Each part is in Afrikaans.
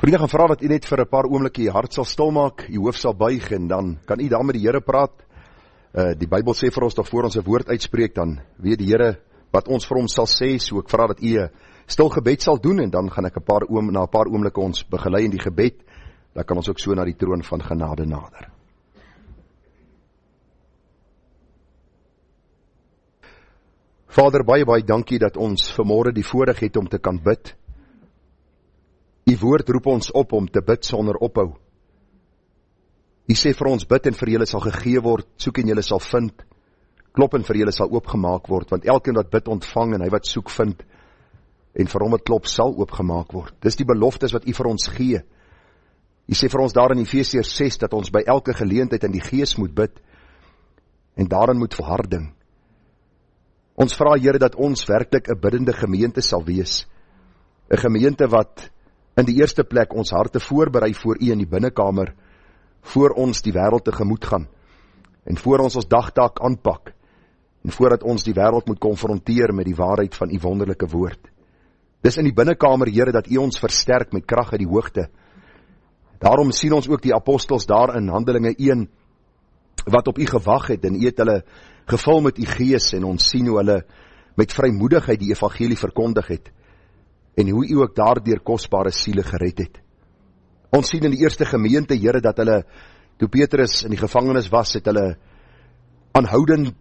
Vriende, gaan vra dat u net vir 'n paar oomblikke u hart sal stilmaak, u hoof sal buig en dan kan u daar met die Here praat. Die Bybel sê vir ons tog voor ons 'n woord uitspreek, dan weet die Here wat ons vir hom sal sê. So ek vra dat u 'n stil gebed sal doen en dan gaan ek na 'n paar oomblikke ons begelei in die gebed. Dan kan ons ook so na die troon van genade nader. Vader, baie dankie dat ons vanmôre die voorreg het om te kan bid. U woord roep ons op om te bid sonder ophou. U sê vir ons, bid en vir julle sal gegee word, soek en julle sal vind, klop en vir julle sal oopgemaak word, want elkeen wat bid ontvang en hy wat soek vind, en vir hom wat klop sal oopgemaak word. Dis die beloftes wat u vir ons gee. U sê vir ons daar in Efesiërs 6, dat ons by elke geleentheid in die Gees moet bid, en daarin moet volharding. Ons vra, Here, dat ons werklik 'n biddende gemeente sal wees, 'n gemeente wat in die eerste plek ons harte voorberei voor u in die binnekamer, voor ons die wêreld tegemoet gaan, en voor ons dagtaak aanpak, en voordat ons die wêreld moet konfronteer met die waarheid van u wonderlike woord. Dis in die binnekamer, Here, dat u ons versterk met krag uit die hoogte. Daarom sien ons ook die apostels daar in Handelinge 1, wat op u gewag het, en u het hulle gevul met u Gees, en ons sien hoe hulle met vrymoedigheid die evangelie verkondig het, en hoe u ook daardeur kosbare siele gered het. Ons sien in die eerste gemeente, Here, dat hulle, toe Petrus in die gevangenis was, het hulle aanhoudend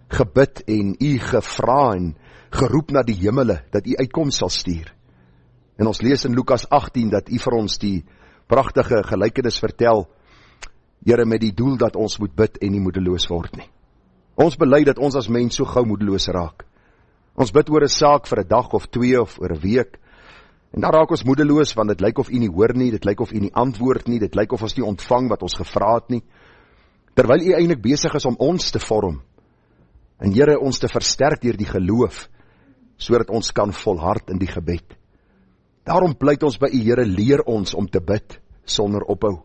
gebid en u gevra en geroep na die hemele, dat u uitkoms sal stuur. En ons lees in Lukas 18, dat u vir ons die pragtige gelykenis vertel, Here, met die doel dat ons moet bid en nie moedeloos word nie. Ons bely dat ons as mens so gou moedeloos raak. Ons bid oor 'n saak vir 'n dag of 2 of oor 'n week, en dan raak ons moedeloos, want dit lyk of u nie hoor nie, dit lyk of u nie antwoord nie, dit lyk of ons nie ontvang wat ons gevra het nie, terwyl u eintlik besig is om ons te vorm, en Here, ons te versterk deur die geloof, sodat ons kan volhard in die gebed. Daarom pleit ons by u, Here, leer ons om te bid sonder ophou.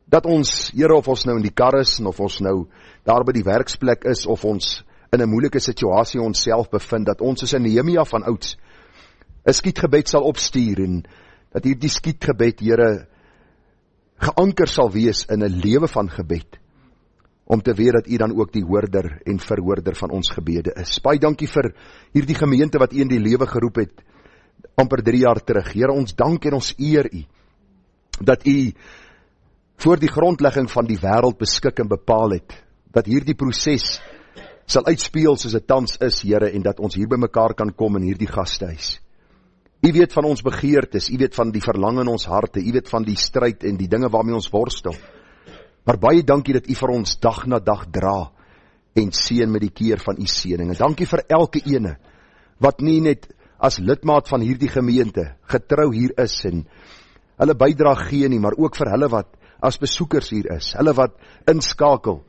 Dat ons, Here, of ons nou in die kar is, en of ons nou daar by die werksplek is, of ons in 'n moeilike situasie onsself bevind, dat ons soos in Nehemia van ouds 'n skietgebed sal opstuur, en dat hierdie skietgebed, Here, geanker sal wees in 'n lewe van gebed, om te weet dat u dan ook die hoorder en verhoorder van ons gebede is. Baie dankie vir hierdie gemeente wat u in die lewe geroep het, amper 3 jaar terug. Here, ons dank en ons eer u, dat u voor die grondlegging van die wêreld beskik en bepaal het, dat hierdie proses sal uitspeel soos dit tans is, Here, en dat ons hier by mekaar kan kom in hierdie gastehuis. U weet van ons begeertes, u weet van die verlang in ons harte, u weet van die stryd en die dinge waarmee ons worstel. Maar baie dankie dat u vir ons dag na dag dra en seën met die keer van u seëninge. Dankie vir elke ene wat nie net as lidmaat van hierdie gemeente getrou hier is en hulle bydrae gee nie, maar ook vir hulle wat as besoekers hier is, hulle wat inskakel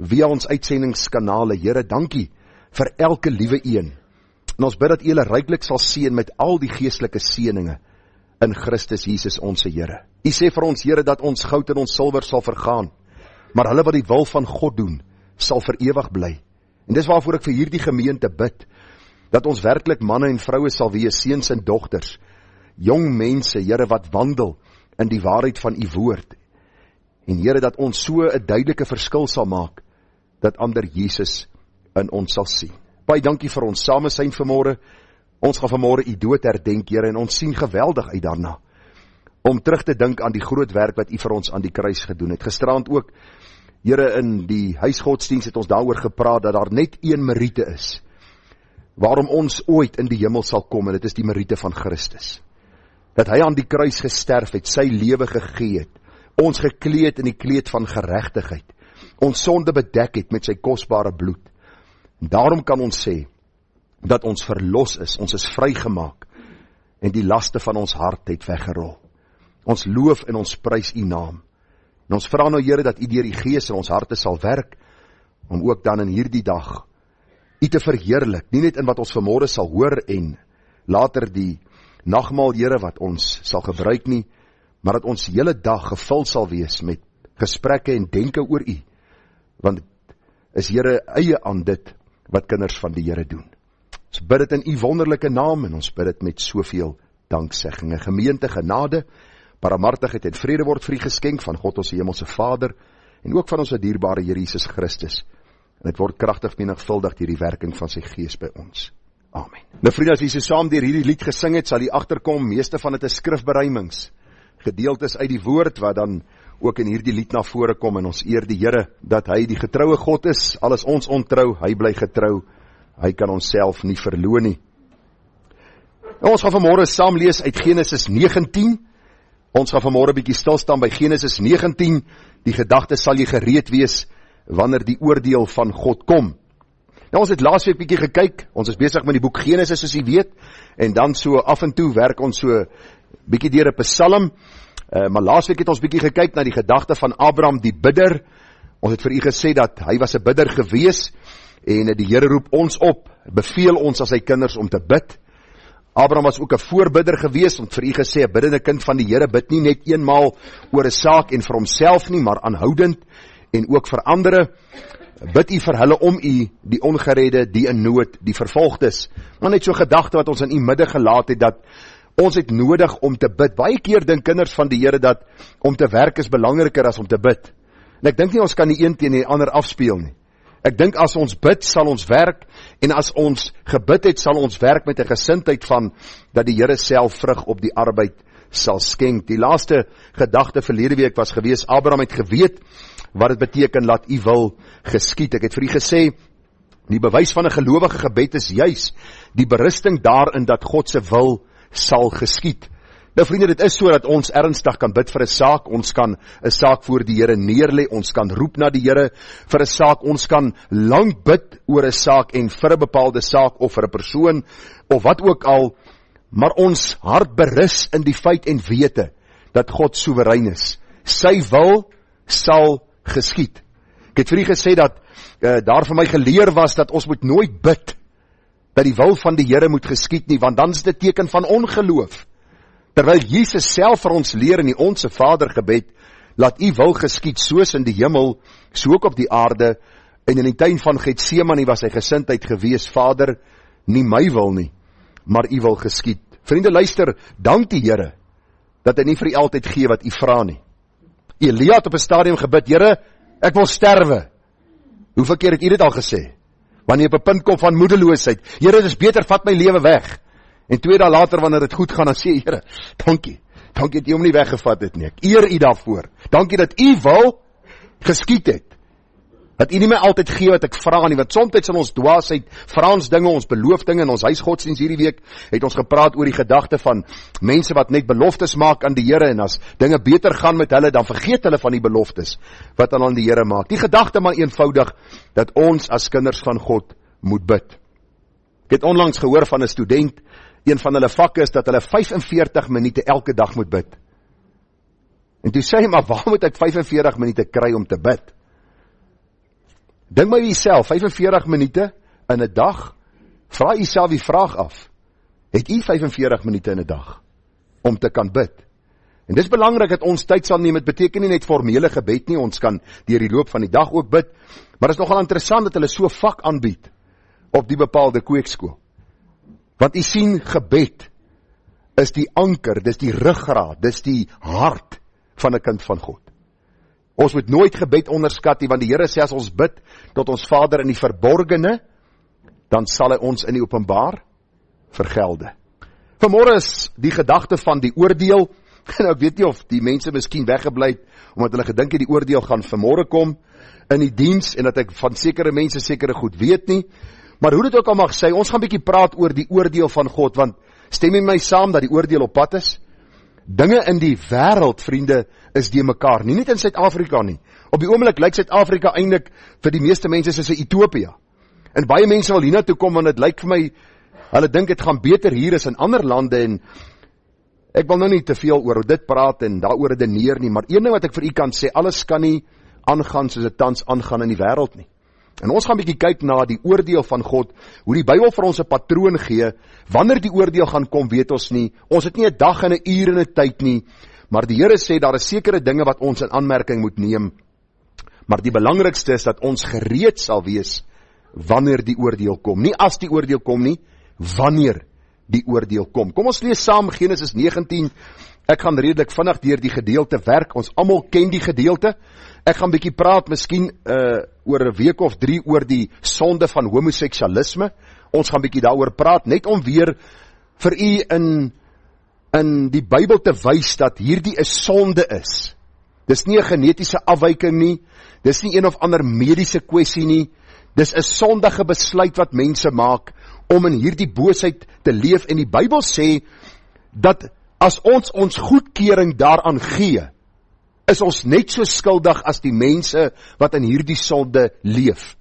via ons uitsendingskanale. Here, dankie vir elke liewe een. En ons bid dat u hulle ryklik sal seën met al die geestelike seëninge in Christus Jesus ons Here. U sê vir ons, Here, dat ons goud en ons silwer sal vergaan, maar hulle wat die wil van God doen, sal vir ewig bly. En dis waarvoor ek vir hierdie gemeente bid, dat ons werklik manne en vroue sal wees, seuns en dogters, jong mense, Here, wat wandel in die waarheid van u woord. En Here, dat ons so 'n duidelike verskil sal maak, dat ander Jesus in ons sal sien. Baie dankie vir ons samesyn vanmôre. Ons gaan vanmôre u dood herdenk, Here, en ons sien geweldig uit daarna, om terug te dink aan die groot werk wat u vir ons aan die kruis gedoen het. Gisteraand ook, Here, in die huisgodsdienst het ons daaroor gepraat, dat daar net een meriete is, waarom ons ooit in die hemel sal kom, en dit is die meriete van Christus. Dat hy aan die kruis gesterf het, sy lewe gegee het, ons gekleed in die kleed van geregtigheid, ons sonde bedek het met sy kosbare bloed. En daarom kan ons sê, dat ons verlos is, ons is vrygemaak, en die laste van ons hart het weggerol. Ons loof en ons prys u naam. En ons vra nou, Here, dat u deur die Gees in ons harte sal werk, om ook dan in hierdie dag u te verheerlik, nie net in wat ons vanmôre sal hoor en later die nagmaal, Here, wat ons sal gebruik nie, maar dat ons hele dag gevul sal wees met gesprekke en denke oor u, want is, Here, eie aan dit wat kinders van die Here doen. Ons bid dit in u wonderlike naam, en ons bid dit met soveel danksegging. Gemeente, genade, Barmhartigheid en vrede word vir u geskenk van God ons hemelse Vader en ook van ons dierbare Here Jesus Christus. En dit word kragtig menigvuldig deur die werking van sy Gees by ons. Amen. Nou vriende, as jy so saam deur hierdie lied gesing het, sal jy agterkom, meeste van dit is skrifberuimings, gedeeltes uit die woord, wat dan ook in hierdie lied na vore kom, en ons eer die Here, dat hy die getroue God is, al is ons ontrou, hy bly getrou, hy kan onsself nie verloon nie. Nou, ons gaan vanmôre saam lees uit Genesis 19, ons gaan vanmôre bietjie stil staan by Genesis 19, die gedagte sal jy gereed wees, wanneer die oordeel van God kom. Nou, ons het laasweek bietjie gekyk, ons is besig met die boek Genesis, soos jy weet, en dan so af en toe werk ons so bietjie deur 'n Psalm, maar laasweek het ons bietjie gekyk na die gedagte van Abraham die bidder. Ons het vir u gesê dat hy was 'n bidder gewees, en die Here roep ons op, beveel ons as sy kinders om te bid. Abraham was ook 'n voorbidder gewees, want vir u gesê, 'n biddende kind van die Here bid nie net eenmaal oor 'n saak en vir homself nie, maar aanhoudend, en ook vir ander. Bid u vir hulle om u, die ongeredde, die in nood, die vervolgdes. Maar net so gedagte wat ons in u midde gelaat het, dat ons het nodig om te bid. Baie keer dink kinders van die Here dat om te werk is belangriker as om te bid. En ek dink nie ons kan die een teen die ander afspeel nie. Ek dink as ons bid, sal ons werk, en as ons gebid het, sal ons werk met 'n gesindheid van, dat die Here self vrug op die arbeid sal skenk. Die laaste gedagte verlede week was gewees, Abraham het geweet, wat het beteken, laat u wil geskied. Ek het vir u gesê, die bewys van 'n gelowige gebed is juis, die berusting daarin, dat God se wil sal geskied. Nou vriende, dit is so dat ons ernstig kan bid vir 'n saak, ons kan 'n saak voor die Here neerlê, ons kan roep na die Here vir 'n saak, ons kan lank bid oor 'n saak en vir 'n bepaalde saak of vir 'n persoon of wat ook al, maar ons hart berus in die feit en wete dat God soewerein is. Sy wil sal geskied. Ek het vir u gesê dat daar vir my geleer was dat ons moet nooit bid dat die wil van die Here moet geskied nie, want dan is dit 'n teken van ongeloof. Terwyl Jesus self vir ons leer in die Onse Vader gebed, laat u wil geskied soos in die hemel, so ook op die aarde, en in die tuin van Getsemane was hy gesindheid gewees, Vader, nie my wil nie, maar u wil geskied. Vriende, luister, dank die Here, dat hy nie vir u altyd gee wat u vra nie. Elia het op 'n stadium gebid, Here, ek wil sterwe. Hoeveel keer het u dit al gesê? Wanneer jy op 'n punt kom van moedeloosheid, Here, dit is beter, vat my lewe weg. En 2 dae later, wanneer dit goed gaan, dan sê Here, dankie dat u hom nie weggevat het nie, ek eer u daarvoor. Dankie dat u wil geskied het. Dat u nie my altyd gee wat ek vra nie, want soms in ons dwaasheid vra ons dinge, ons beloof dinge. In ons huisgodsdiens hierdie week het ons gepraat oor die gedagte van mense wat net beloftes maak aan die Here, en as dinge beter gaan met hulle, dan vergeet hulle van die beloftes wat aan die Here maak. Die gedagte maar eenvoudig, dat ons as kinders van God moet bid. Ek het onlangs gehoor van 'n student, een van hulle vakke is dat hulle 45 minute elke dag moet bid. En toe sê hy, maar waar moet ek 45 minute kry om te bid? Dink maar jouself, 45 minute in 'n dag, vra jouself die vraag af, het jy 45 minute in 'n dag om te kan bid? En dis belangrik dat ons tyd sal neem, dit beteken nie net formele gebed nie, ons kan deur die loop van die dag ook bid, maar dit is nogal interessant dat hulle so vak aanbied op die bepaalde kweekskool. Want u sien, gebed is die anker, dis die ruggraat, dis die hart van 'n kind van God. Ons moet nooit gebed onderskat nie, want die Here sê as ons bid tot ons Vader in die verborgene, dan sal hy ons in die openbaar vergelde. Vanmôre is die gedagte van die oordeel, en ek weet nie of die mense miskien weggebly het, omdat hulle gedink het die oordeel gaan vanmôre kom in die diens, en dat ek van sekere mense sekere goed weet nie, maar hoe dit ook al mag sê, ons gaan bietjie praat oor die oordeel van God, want stem jy my saam dat die oordeel op pad is? Dinge in die wêreld, vriende, is die mekaar, nie net in Suid-Afrika nie. Op die oomblik lyk Suid-Afrika eintlik vir die meeste mense soos 'n Ethiopië. En baie mense wil hiernatoe kom, want dit lyk vir my, hulle dink dit gaan beter hier as in ander lande, en ek wil nou nie te veel oor dit praat en daaroor redeneer nie, maar een ding wat ek vir u kan sê, alles kan nie aangaan soos dit tans aangaan in die wêreld nie. En ons gaan bietjie kyk na die oordeel van God, hoe die Bybel vir ons 'n patroon gee. Wanneer die oordeel gaan kom, weet ons nie. Ons het nie 'n dag en 'n uur en 'n tyd nie, maar die Here sê daar is sekere dinge wat ons in aanmerking moet neem. Maar die belangrikste is dat ons gereed sal wees wanneer die oordeel kom. Nie as die oordeel kom nie, wanneer die oordeel kom. Kom ons lees saam Genesis 19 Ek gaan redelik vinnig deur die gedeelte werk. Ons almal ken die gedeelte. Ek gaan bietjie praat, miskien oor 'n week of 3 oor die sonde van homoseksualisme. Ons gaan bietjie daaroor praat, net om weer vir u in die Bybel te wys dat hierdie 'n sonde is. Dis nie 'n genetiese afwyking nie. Dis nie een of ander mediese kwessie nie. Dis 'n sondige besluit wat mense maak om in hierdie boosheid te leef. En die Bybel sê dat as ons goedkeuring daaraan gee, is ons net so skuldig as die mense wat in hierdie sonde leef.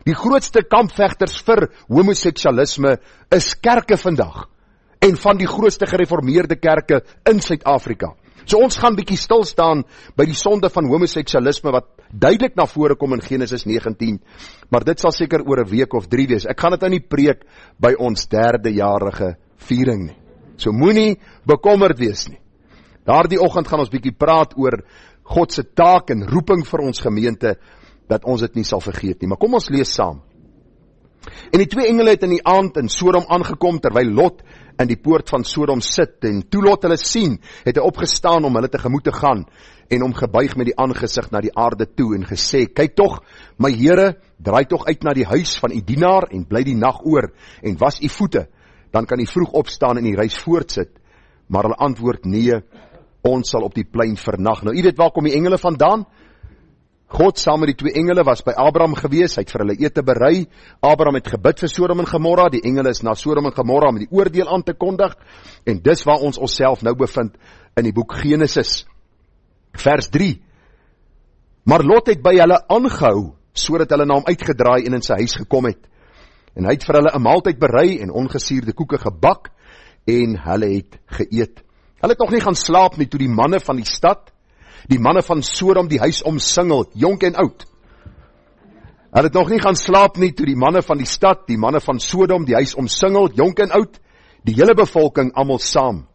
Die grootste kampvegters vir homoseksualisme is kerke vandag, en van die grootste gereformeerde kerke in Suid-Afrika. So ons gaan bietjie stil staan by die sonde van homoseksualisme wat duidelik na vore kom in Genesis 19, maar dit sal seker oor 'n week of 3 wees. Ek gaan dit nou nie preek by ons 3de-jarige viering nie. So moenie bekommerd wees nie. Daardie oggend gaan ons bietjie praat oor God se taak en roeping vir ons gemeente, dat ons dit nie sal vergeet nie. Maar kom ons lees saam. En die 2 engele het in die aand in Sodom aangekom, terwyl Lot in die poort van Sodom sit, en toe Lot hulle sien, het hy opgestaan om hulle tegemoet te gaan, en om gebuig met die aangesig na die aarde toe, en gesê, kyk tog, my Here, draai tog uit na die huis van u dienaar, en bly die nag oor, en was u voete, dan kan u vroeg opstaan en die reis voortsit. Maar hulle antwoord, nee, ons sal op die plein vernag. Nou, u weet waar kom die engele vandaan? God saam met die 2 engele was by Abraham gewees, hy het vir hulle ete berei. Abraham het gebid vir Sodom en Gomorra, die engele is na Sodom en Gomorra om die oordeel aan te kondig, en dis waar ons onsself nou bevind in die boek Genesis. Vers 3. Maar Lot het by hulle aangehou, sodat hulle na hom uitgedraai en in sy huis gekom het. En hy het vir hulle 'n maaltyd berei en ongesuurde koeke gebak, en hulle het geëet. Hulle het nog nie gaan slaap nie, toe die manne van die stad, die manne van Sodom die huis omsingel, jonk en oud. Hulle het nog nie gaan slaap nie, toe die manne van die stad, die manne van Sodom die huis omsingel, jonk en oud, die hele bevolking almal saam.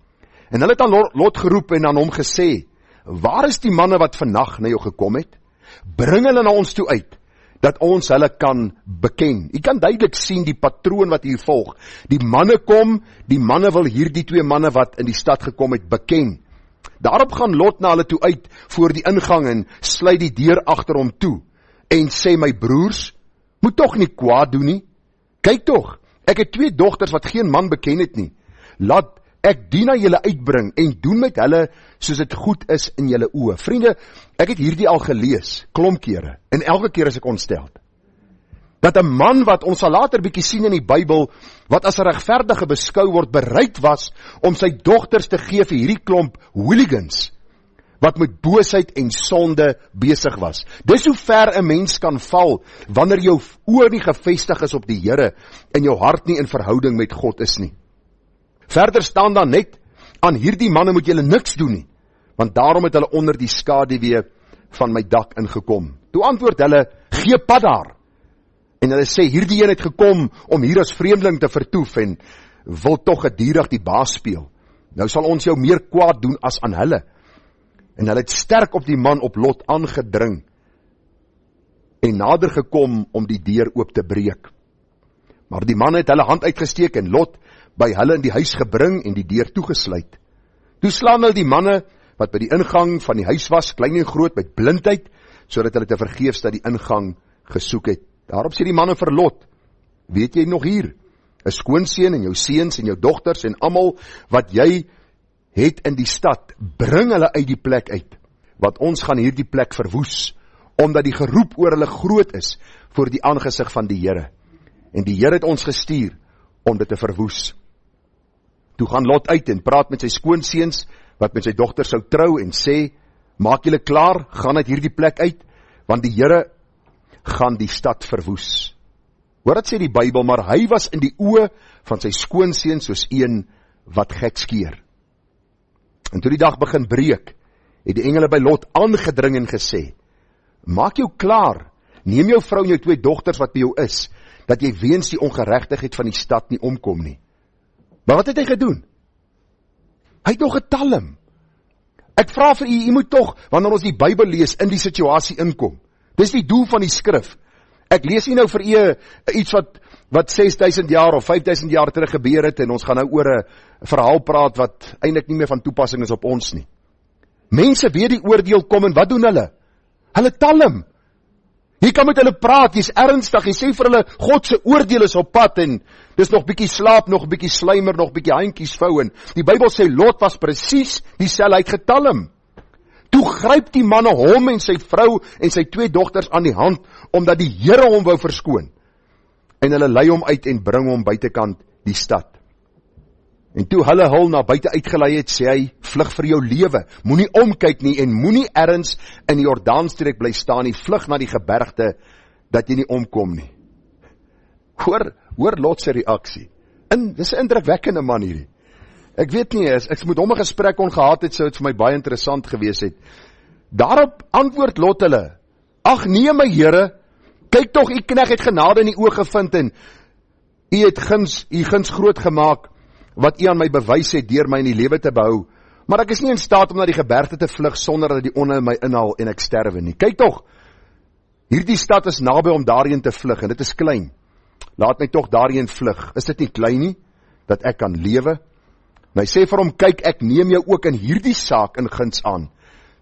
En hulle het aan Lot geroep en aan hom gesê, waar is die manne wat vannag na jou gekom het? Bring hulle na ons toe uit, dat ons hulle kan beken. U kan duidelik sien die patroon wat hier volg. Die manne kom, die manne wil hierdie 2 manne wat in die stad gekom het beken. Daarop gaan Lot na hulle toe uit voor die ingang en sluit die deur agter hom toe en sê, my broers, moet tog nie kwaad doen nie. Kyk tog, ek het 2 dogters wat geen man beken het nie. Laat ek die na julle uitbring en doen met hulle soos dit goed is in julle oë. Vriende, ek het hierdie al gelees, klomp kere, en elke keer is ek ontsteld. Dat 'n man wat ons sal later bietjie sien in die Bybel, wat as 'n regverdige beskou word, bereid was om sy dogters te gee vir hierdie klomp hooligans, wat met boosheid en sonde besig was. Dis hoe ver 'n mens kan val, wanneer jou oë nie gefestig is op die Here, en jou hart nie in verhouding met God is nie. Verder staan dan net, aan hierdie manne moet julle niks doen nie, want daarom het hulle onder die skaduwee van my dak ingekom. Toe antwoord hulle, gee pad daar. En hulle sê, hierdie een het gekom om hier as vreemdeling te vertoef en wil tog gedurig die baas speel. Nou sal ons jou meer kwaad doen as aan hulle. En hulle het sterk op die man op Lot aangedring en nader gekom om die deur oop te breek. Maar die man het hulle hand uitgesteek en Lot by hulle in die huis gebring en die deur toegesluit. Toe slaan hulle die manne wat by die ingang van die huis was, klein en groot, met blindheid, sodat hulle te vergeefs dat die ingang gesoek het. Daarop sê die manne vir Lot, weet jy nog hier, 'n skoonseun en jou seuns en jou dogters en almal wat jy het in die stad, bring hulle uit die plek uit, want ons gaan hierdie plek verwoes, omdat die geroep oor hulle groot is voor die aangesig van die Here. En die Here het ons gestuur om dit te verwoes. Toe gaan Lot uit en praat met sy skoonseuns wat met sy dogter sou trou en sê, maak julle klaar, gaan uit hierdie plek uit, want die Here gaan die stad verwoes. Hoor wat sê die Bybel, maar hy was in die oë van sy skoonseuns soos een wat gek skeer. En toe die dag begin breek, het die engele by Lot aangedring en gesê, maak jou klaar, neem jou vrou en jou 2 dogters wat by jou is, dat jy weens die ongeregtigheid van die stad nie omkom nie. Maar wat het hy gedoen? Hy het nog getalm. Ek vra vir u moet tog, wanneer ons die Bybel lees, in die situasie inkom. Dis die doel van die skrif. Ek lees nie nou vir u iets wat 6000 jaar of 5000 jaar terug gebeur het, en ons gaan nou oor 'n verhaal praat wat eintlik nie meer van toepassing is op ons nie. Mense weet die oordeel kom, en wat doen hulle? Hulle talm. Jy kan met hulle praat, jy's ernstig, jy sê vir hulle, God se oordeel is op pad, en dis nog bietjie slaap, nog bietjie slymer, nog bietjie handjies vou, en die Bybel sê, Lot was presies dieselfde, hy het getalm. Toe gryp die manne hom en sy vrou en sy 2 dogters aan die hand, omdat die Here hom wou verskoon. En hulle lei hom uit en bring hom buitekant die stad. En toe hulle hul na buite uitgelei het, sê hy, vlug vir jou lewe, moenie omkyk nie, en moenie ergens in die Jordaanstreek bly staan nie, vlug na die gebergte, dat jy nie omkom nie. Hoor Lot se reaksie. Dis 'n indrukwekkende man hierdie. Ek weet nie, ek moet hom 'n gesprek gehad het, sou dit vir my baie interessant gewees het. Daarop antwoord Lot hulle, ag nee my Here, kyk tog, u knegt het genade in die oë gevind, en u het guns groot gemaak, wat u aan my bewys het, deur my in die lewe te behou, maar ek is nie in staat om na die gebergte te vlug, sonder dat die onheil my inhaal, en ek sterwe nie. Kyk tog, hierdie stad is naby om daarheen te vlug, en dit is klein, laat my tog daarheen vlug, is dit nie klein nie, dat ek kan lewe? En hy sê vir hom, kyk, ek neem jou ook in hierdie saak in guns aan,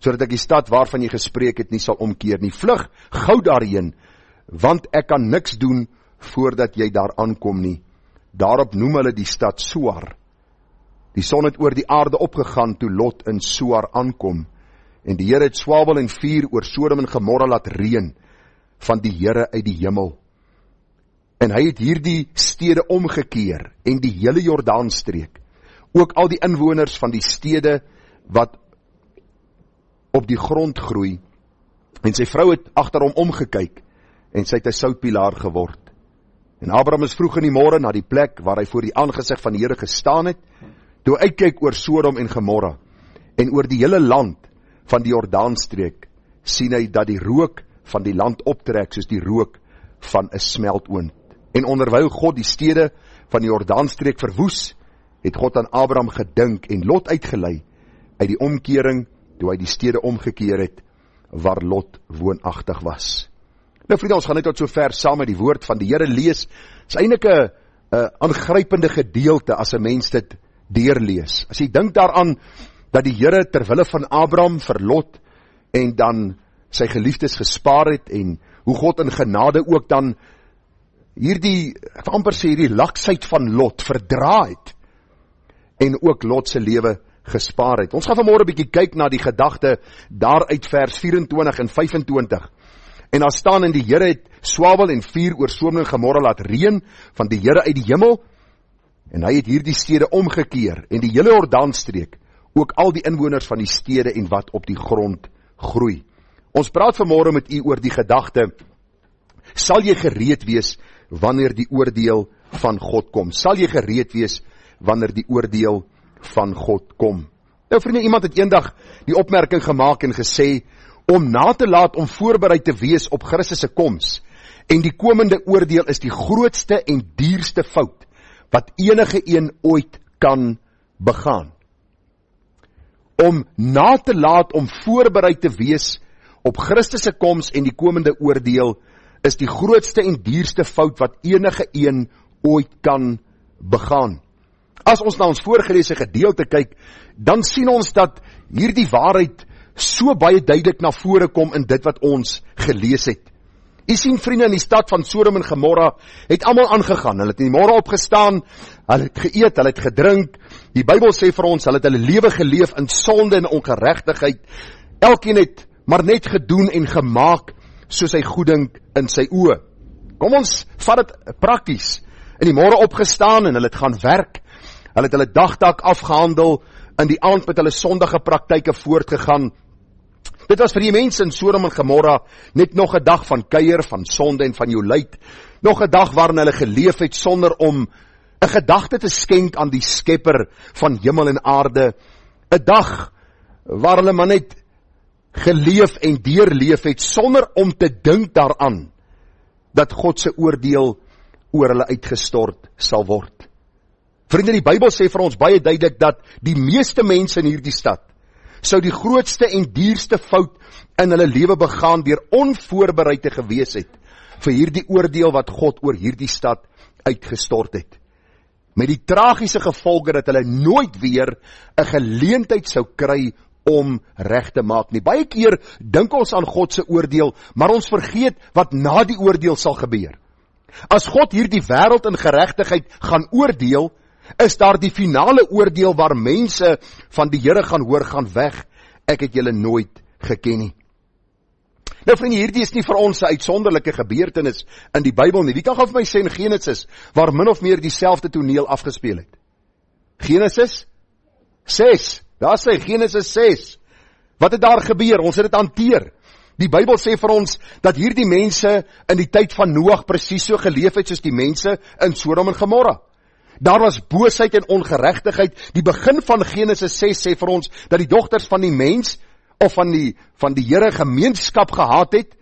sodat ek die stad waarvan jy gespreek het, nie sal omkeer nie. Vlug gou daarheen, want ek kan niks doen, voordat jy daar aankom nie. Daarop noem hulle die stad Soar. Die son het oor die aarde opgegaan, toe Lot in Soar aankom, en die Here het swabel en vuur oor Sodom en Gomorra laat reën, van die Here uit die hemel. En hy het hierdie stede omgekeer, en die hele Jordaanstreek, ook al die inwoners van die stede, wat op die grond groei, en sy vrou het agter hom omgekyk, en sy het 'n soutpilaar geword. En Abraham is vroeg in die môre na die plek, waar hy voor die aangesig van die Here gestaan het, toe hy uitkyk oor Sodom en Gomorra, en oor die hele land van die Jordaanstreek, sien hy dat die rook van die land optrek, soos die rook van 'n smeltoond. En onderwyl God die stede van die Jordaanstreek verwoes, het God aan Abraham gedink en Lot uitgelei uit die omkering, toe hy die stede omgekeer het, waar Lot woonagtig was. Nou vriende, ons gaan net tot so ver saam met die woord van die Here lees. Dit is eintlik 'n aangrypende gedeelte as 'n mens dit deurlees. As jy dink daaraan dat die Here ter wille van Abraham vir Lot en dan sy geliefdes gespaar het, en hoe God in genade ook dan hierdie, ek wil amper sê, hierdie laksheid van Lot verdra het, en ook Lot se lewe gespaar het. Ons gaan vanmôre 'n bietjie kyk na die gedagte daar uit vers 24 en 25. En daar staan, en die Here het swabel en vuur oor Sodom en Gomorra laat reën, van die Here uit die hemel, en hy het hierdie stede omgekeer, en die hele Jordaanstreek, ook al die inwoners van die stede en wat op die grond groei. Ons praat vanmôre met u oor die gedagte, sal jy gereed wees wanneer die oordeel van God kom? Sal jy gereed wees wanneer die oordeel van God kom? Nou vriende, iemand het eendag die opmerking gemaak en gesê, om na te laat om voorbereid te wees op Christus se koms, en die komende oordeel is die grootste en duurste fout, wat enige een ooit kan begaan. Om na te laat om voorbereid te wees op Christus se koms en die komende oordeel, is die grootste en duurste fout wat enige een ooit kan begaan. As ons na ons voorgelese gedeelte kyk, dan sien ons dat hierdie waarheid so baie duidelik na vore kom in dit wat ons gelees het. U sien vriende, in die stad van Sodom en Gomorra het almal aangegaan. Hulle het in die môre opgestaan, hulle het geëet, hulle het gedrink. Die Bybel sê vir ons, hulle het hulle lewe geleef in sonde en ongeregtigheid. Elkeen het maar net gedoen en gemaak soos hy goeddink in sy oë. Kom ons vat dit prakties. In die môre opgestaan en hulle het gaan werk. Hulle het hulle dagtaak afgehandel, in die aand met hulle sondige praktyke voortgegaan. Dit was vir die mense in Sodom en Gomorra net nog 'n dag van kuier, van sonde en van jolijt. Nog 'n dag waarin hulle geleef het sonder om 'n gedagte te skenk aan die skepper van hemel en aarde. 'n Dag waar hulle maar net geleef en deurleef het sonder om te dink daaraan dat God se oordeel oor hulle uitgestort sal word. Vriende, die Bybel sê vir ons baie duidelik dat die meeste mense in hierdie stad sou die grootste en duurste fout in hulle lewe begaan deur onvoorbereid te gewees het vir hierdie oordeel wat God oor hierdie stad uitgestort het. Met die tragiese gevolge dat hulle nooit weer 'n geleentheid sou kry om reg te maak nie. Baie keer dink ons aan God se oordeel, maar ons vergeet wat na die oordeel sal gebeur. As God hierdie wêreld in geregtigheid gaan oordeel, is daar die finale oordeel waar mense van die Here gaan hoor, gaan weg, ek het julle nooit geken nie. Nou vriende, hierdie is nie vir ons 'n uitsonderlike gebeurtenis in die Bybel nie. Wie kan gou vir my sê in Genesis, waar min of meer dieselfde toneel afgespeel het? Genesis 6, daar sê Genesis 6. Wat het daar gebeur? Ons het dit hanteer. Die Bybel sê vir ons dat hierdie mense in die tyd van Noag presies so geleef het soos die mense in Sodom en Gomorra. Daar was boosheid en ongeregtigheid. Die begin van Genesis 6 sê vir ons dat die dogters van die mens of van die Here gemeenskap gehad het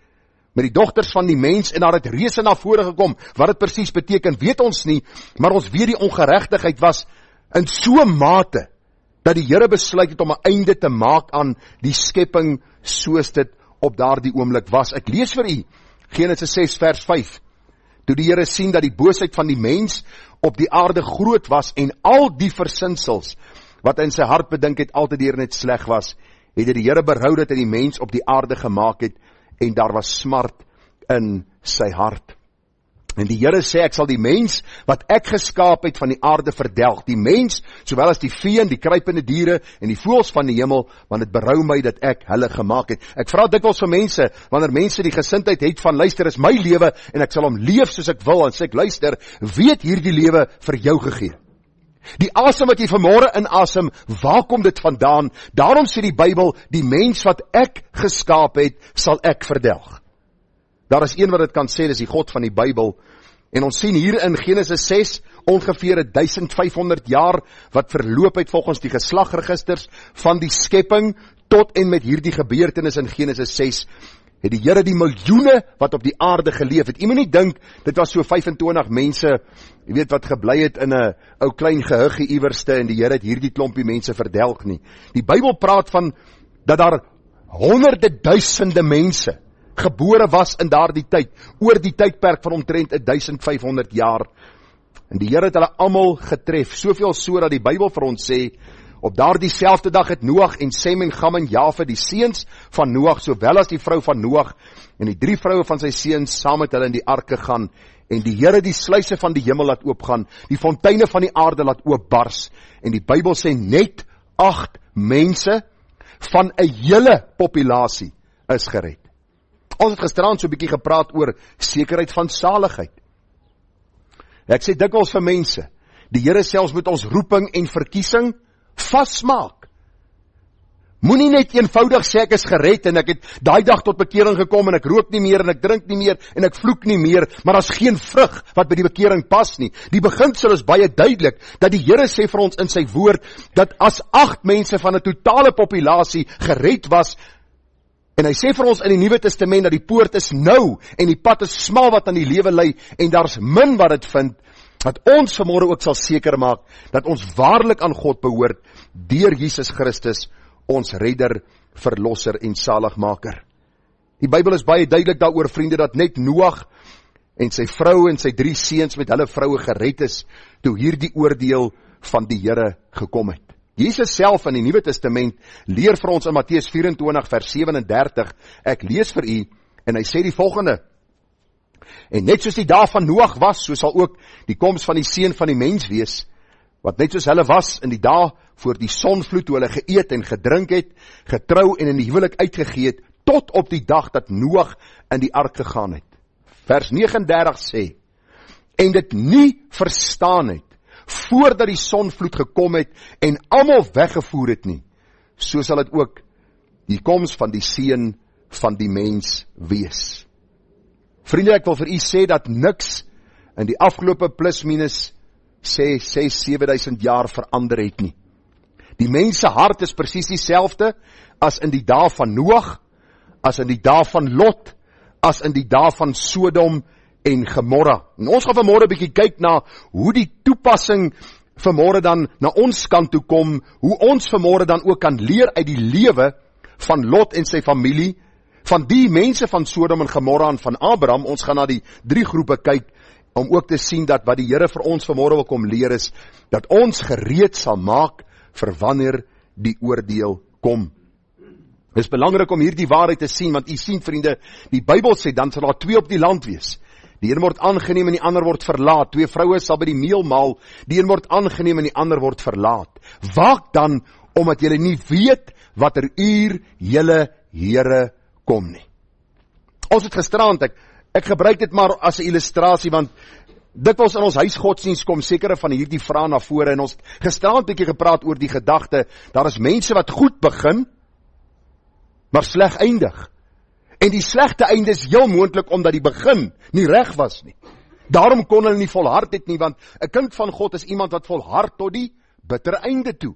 met die dogters van die mens en daar het reuse na vore gekom. Wat dit presies beteken, weet ons nie, maar ons weet die ongeregtigheid was in so mate dat die Here besluit het om 'n einde te maak aan die skepping soos dit op daardie oomblik was. Ek lees vir u Genesis 6 vers 5. Toe die Here sien dat die boosheid van die mens op die aarde groot was en al die versinsels wat hy in sy hart bedink het altyd deur net sleg was, het die Here berou dat hy die mens op die aarde gemaak het en daar was smart in sy hart. En die Here sê, ek sal die mens wat ek geskaap het van die aarde verdelg. Die mens, sowel as die vee en die kruipende diere en die voëls van die hemel, want dit berou my dat ek hulle gemaak het. Ek vra dikwels vir mense, wanneer mense die gesindheid het van, luister, is my lewe en ek sal hom leef soos ek wil, en sê ek, luister, weet hierdie lewe vir jou gegee. Die asem wat jy vanmôre inasem, waar kom dit vandaan? Daarom sê die Bybel, die mens wat ek geskaap het, sal ek verdelg. Daar is een wat dit kan sê, dis die God van die Bybel. En ons sien hier in Genesis 6, ongeveer 1500 jaar, wat verloop het volgens die geslagregisters van die skepping, tot en met hierdie gebeurtenis in Genesis 6, het die Here die miljoene wat op die aarde geleef het. Jy moet nie dink, dit was so 25 mense, jy weet wat gebly het in 'n ou klein gehuggie iewerste en die Here het hierdie klompie mense verdelg nie. Die Bybel praat van dat daar honderde duisende mense gebore was in daardie tyd, oor die tydperk van omtrent 1500 jaar. En die Here het hulle almal getref, soveel so dat die Bybel vir ons sê, op daardie selfde dag het Noag en Sem en Gam en Jafet, die seuns van Noag, sowel as die vrou van Noag, en die 3 vroue van sy seuns, saam met hulle in die ark gegaan, en die Here die sluise van die hemel laat oopgaan, die fonteine van die aarde laat oopbars, en die Bybel sê net 8 mense van 'n hele populasie is gered. Ons het gisterand so 'n bietjie gepraat oor sekerheid van saligheid. Ek sê dikwels vir mense, die Here selfs met ons roeping en verkiesing vasmaak. Moenie net eenvoudig sê ek is gered en ek het daai dag tot bekering gekom en ek rook nie meer en ek drink nie meer en ek vloek nie meer, maar daar's geen vrug wat by die bekering pas nie. Die beginsel is baie duidelik, dat die Here sê vir ons in sy woord, dat as 8 mense van 'n totale populasie gered was, en hy sê vir ons in die Nuwe Testament dat die poort is nou en die pad is smal wat aan die lewe lei en daar's min wat dit vind, dat ons vanmôre ook sal seker maak dat ons waarlik aan God behoort deur Jesus Christus, ons redder, verlosser en saligmaker. Die Bybel is baie duidelik daaroor, vriende, dat net Noag en sy vrou en sy 3 seuns met hulle vroue gered is toe hierdie oordeel van die Here gekom het. Jesus self in die Nuwe Testament leer vir ons in Matteus 24 vers 37, ek lees vir u, en hy sê die volgende, en net soos die dae van Noag was, so sal ook die koms van die seun van die mens wees, wat net soos hulle was in die dae voor die sonvloed, toe hulle geëet en gedrink het, getrou en in die huwelik uitgegee het, tot op die dag dat Noag in die ark gegaan het. Vers 39 sê, en dit nie verstaan het, voordat die sonvloed gekom het en almal weggevoer het nie, so sal dit ook die koms van die seun van die mens wees. Vriende, ek wil vir u sê dat niks in die afgelope plus minus 6-7.000 jaar verander het nie. Die mens se hart is presies dieselfde as in die dae van Noag, as in die dae van Lot, as in die dae van Sodom en Gomorra. En ons gaan vanmôre 'n bietjie kyk na hoe die toepassing vanmôre dan na ons kant toe kom, hoe ons vanmôre dan ook kan leer uit die lewe van Lot en sy familie, van die mense van Sodom en Gomorra en van Abraham. Ons gaan na die 3 groepe kyk om ook te sien dat wat die Here vir ons vanmôre wil kom leer is, dat ons gereed sal maak vir wanneer die oordeel kom. Het is belangrik om hierdie waarheid te sien, want u sien vriende, die Bybel sê, dan sal daar 2 op die land wees. Die een word aangeneem en die ander word verlaat. 2 vroue sal by die meel maal, die een word aangeneem en die ander word verlaat. Waak dan, omdat julle nie weet watter uur julle Here kom nie. Ons het gisterand, ek gebruik dit maar as 'n illustrasie, want dikwels in ons huisgodsdienst kom sekere van hierdie vrae na vore, en ons gisterand bietjie gepraat oor die gedagte, daar is mense wat goed begin, maar sleg eindig. En die slegte einde is heel moontlik omdat die begin nie reg was nie. Daarom kon hulle nie volhard het nie, want 'n kind van God is iemand wat volhard tot die bittere einde toe.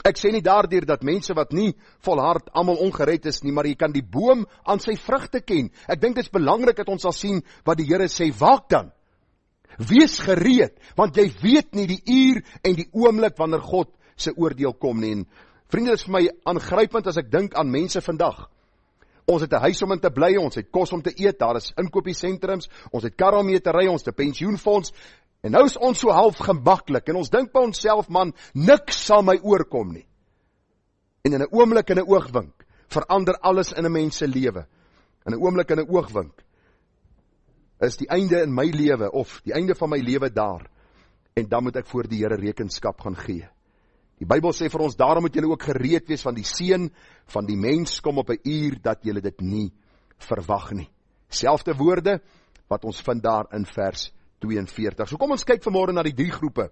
Ek sê nie daardeur dat mense wat nie volhard almal ongered is nie, maar jy kan die boom aan sy vrugte ken. Ek dink dit is belangrik dat ons sal sien wat die Here sê, waak dan. Wees gereed, want jy weet nie die uur en die oomblik wanneer God se oordeel kom nie. En vriende, dit is vir my aangrypend as ek dink aan mense vandag. Ons het 'n huis om in te bly, ons het kos om te eet, daar is inkopiesentrums, ons het karre om mee te ry, ons het 'n pensioenfonds, en nou is ons so half gemaklik, en ons dink by onsself, man, niks sal my oorkom nie. En in 'n oomblik en 'n oogwink, verander alles in 'n mens se lewe. In 'n oomblik en 'n oogwink, is die einde in my lewe, of die einde van my lewe daar, en dan moet ek voor die Here rekenskap gaan gee. Die Bybel sê vir ons, daarom moet julle ook gereed wees, van die seun van die mens kom op 'n uur dat julle dit nie verwag nie. Selfde woorde wat ons vind daar in vers 42. So kom ons kyk vanmôre na die 3 groepe.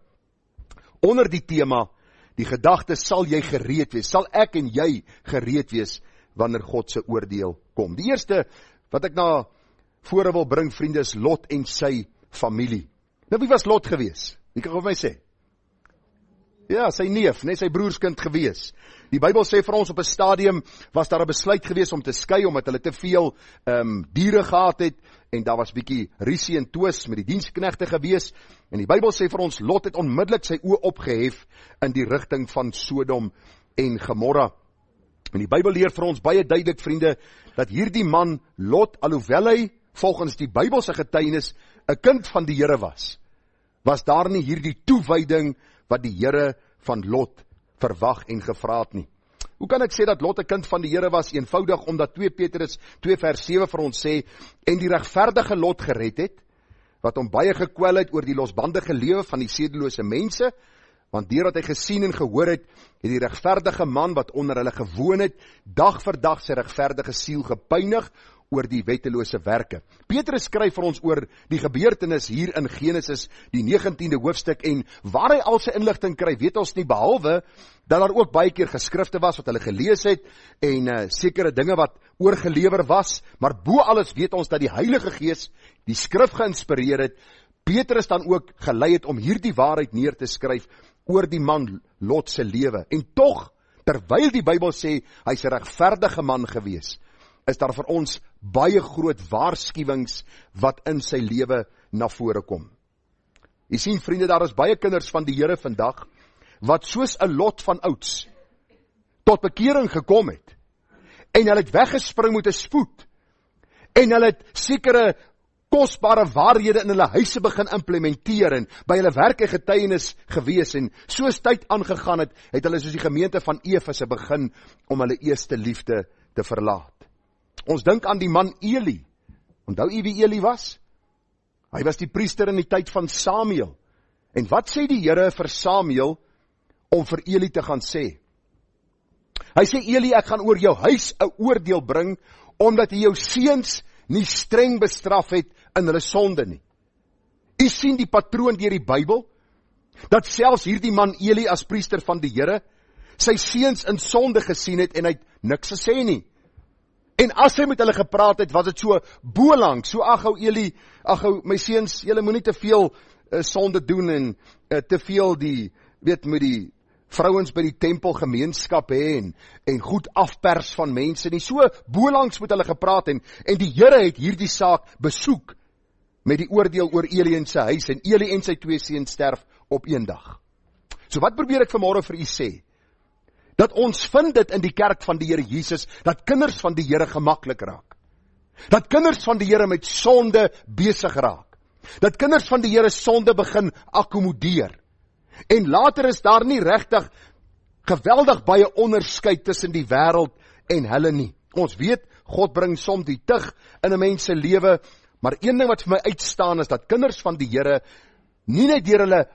Onder die tema, die gedagte, sal jy gereed wees, sal ek en jy gereed wees wanneer God se oordeel kom. Die eerste wat ek na vore wil bring, vriende, is Lot en sy familie. Nou, wie was Lot gewees? Wie kan vir my sê? Ja, sy neef, net sy broerskind gewees. Die Bybel sê vir ons, op 'n stadium was daar 'n besluit gewees om te skei, omdat hulle te veel diere gehad het, en daar was bietjie rusie en twis met die diensknegte gewees, en die Bybel sê vir ons, Lot het onmiddellik sy oë opgehef in die rigting van Sodom en Gomorra. En die Bybel leer vir ons baie duidelik, vriende, dat hierdie man Lot, alhoewel hy volgens die Bybelse getuienis 'n kind van die Here was daar nie hierdie toewyding wat die Here van Lot verwag en gevra het nie. Hoe kan ek sê dat Lot 'n kind van die Here was? Eenvoudig omdat 2 Petrus 2 vers 7 vir ons sê, en die regverdige Lot gered het, wat hom baie gekwel het oor die losbandige lewe van die sedelose mense, want deurdat hy gesien en gehoor het die regverdige man wat onder hulle gewoon het, dag vir dag sy regverdige siel gepynig oor die wettelose werke. Petrus skryf vir ons oor die gebeurtenis hier in Genesis, die 19de hoofstuk, en waar hy al sy inligting kry, weet ons nie, behalwe dat daar ook baie keer geskrifte was wat hulle gelees het, en sekere dinge wat oorgelewer was, maar bo alles weet ons dat die Heilige Gees die skrif geïnspireer het, Petrus dan ook gelei het om hierdie waarheid neer te skryf oor die man Lot se lewe. En tog, terwyl die Bybel sê, hy's 'n regverdige man gewees, is daar vir ons baie groot waarskuwings wat in sy lewe na vore kom. Jy sien, vriende, daar is baie kinders van die Here vandag, wat soos 'n Lot van ouds tot bekering gekom het, en hulle het weggespring met 'n spoed, en hulle het sekere kosbare waarhede in hulle huise begin implementeer, en by hulle werke getuienis gewees, en soos tyd aangegaan het, het hulle soos die gemeente van Efese begin om hulle eerste liefde te verlaat. Ons dink aan die man Eli. Onthou u wie Eli was? Hy was die priester in die tyd van Samuel. En wat sê die Here vir Samuel om vir Eli te gaan sê? Hy sê, Eli, ek gaan oor jou huis 'n oordeel bring, omdat jy jou seuns nie streng bestraf het in hulle sonde nie. U sien die patroon deur die Bybel, dat selfs hierdie man Eli as priester van die Here, sy seuns in sonde gesien het, en hy het niks gesê nie. En as hy met hulle gepraat het, was dit so bolang, so ag ou Eli, ag ou my seuns, julle moenie te veel sonde doen, en te veel met die vrouens by die tempel gemeenskap hê, en goed afpers van mense nie. So bolangs met hulle gepraat, en die Here het hierdie saak besoek met die oordeel oor Eli en sy huis, en Eli en sy 2 seuns sterf op een dag. So wat probeer ek vanmôre vir u sê? Dat ons vind dit in die kerk van die Here Jesus, dat kinders van die Here gemaklik raak. Dat kinders van die Here met sonde besig raak. Dat kinders van die Here sonde begin akkommodeer. En later is daar nie regtig geweldig baie onderskeid tussen die wêreld en hulle nie. Ons weet, God bring soms die tug in 'n mens se lewe, maar een ding wat vir my uitstaan is dat kinders van die Here nie net deur hulle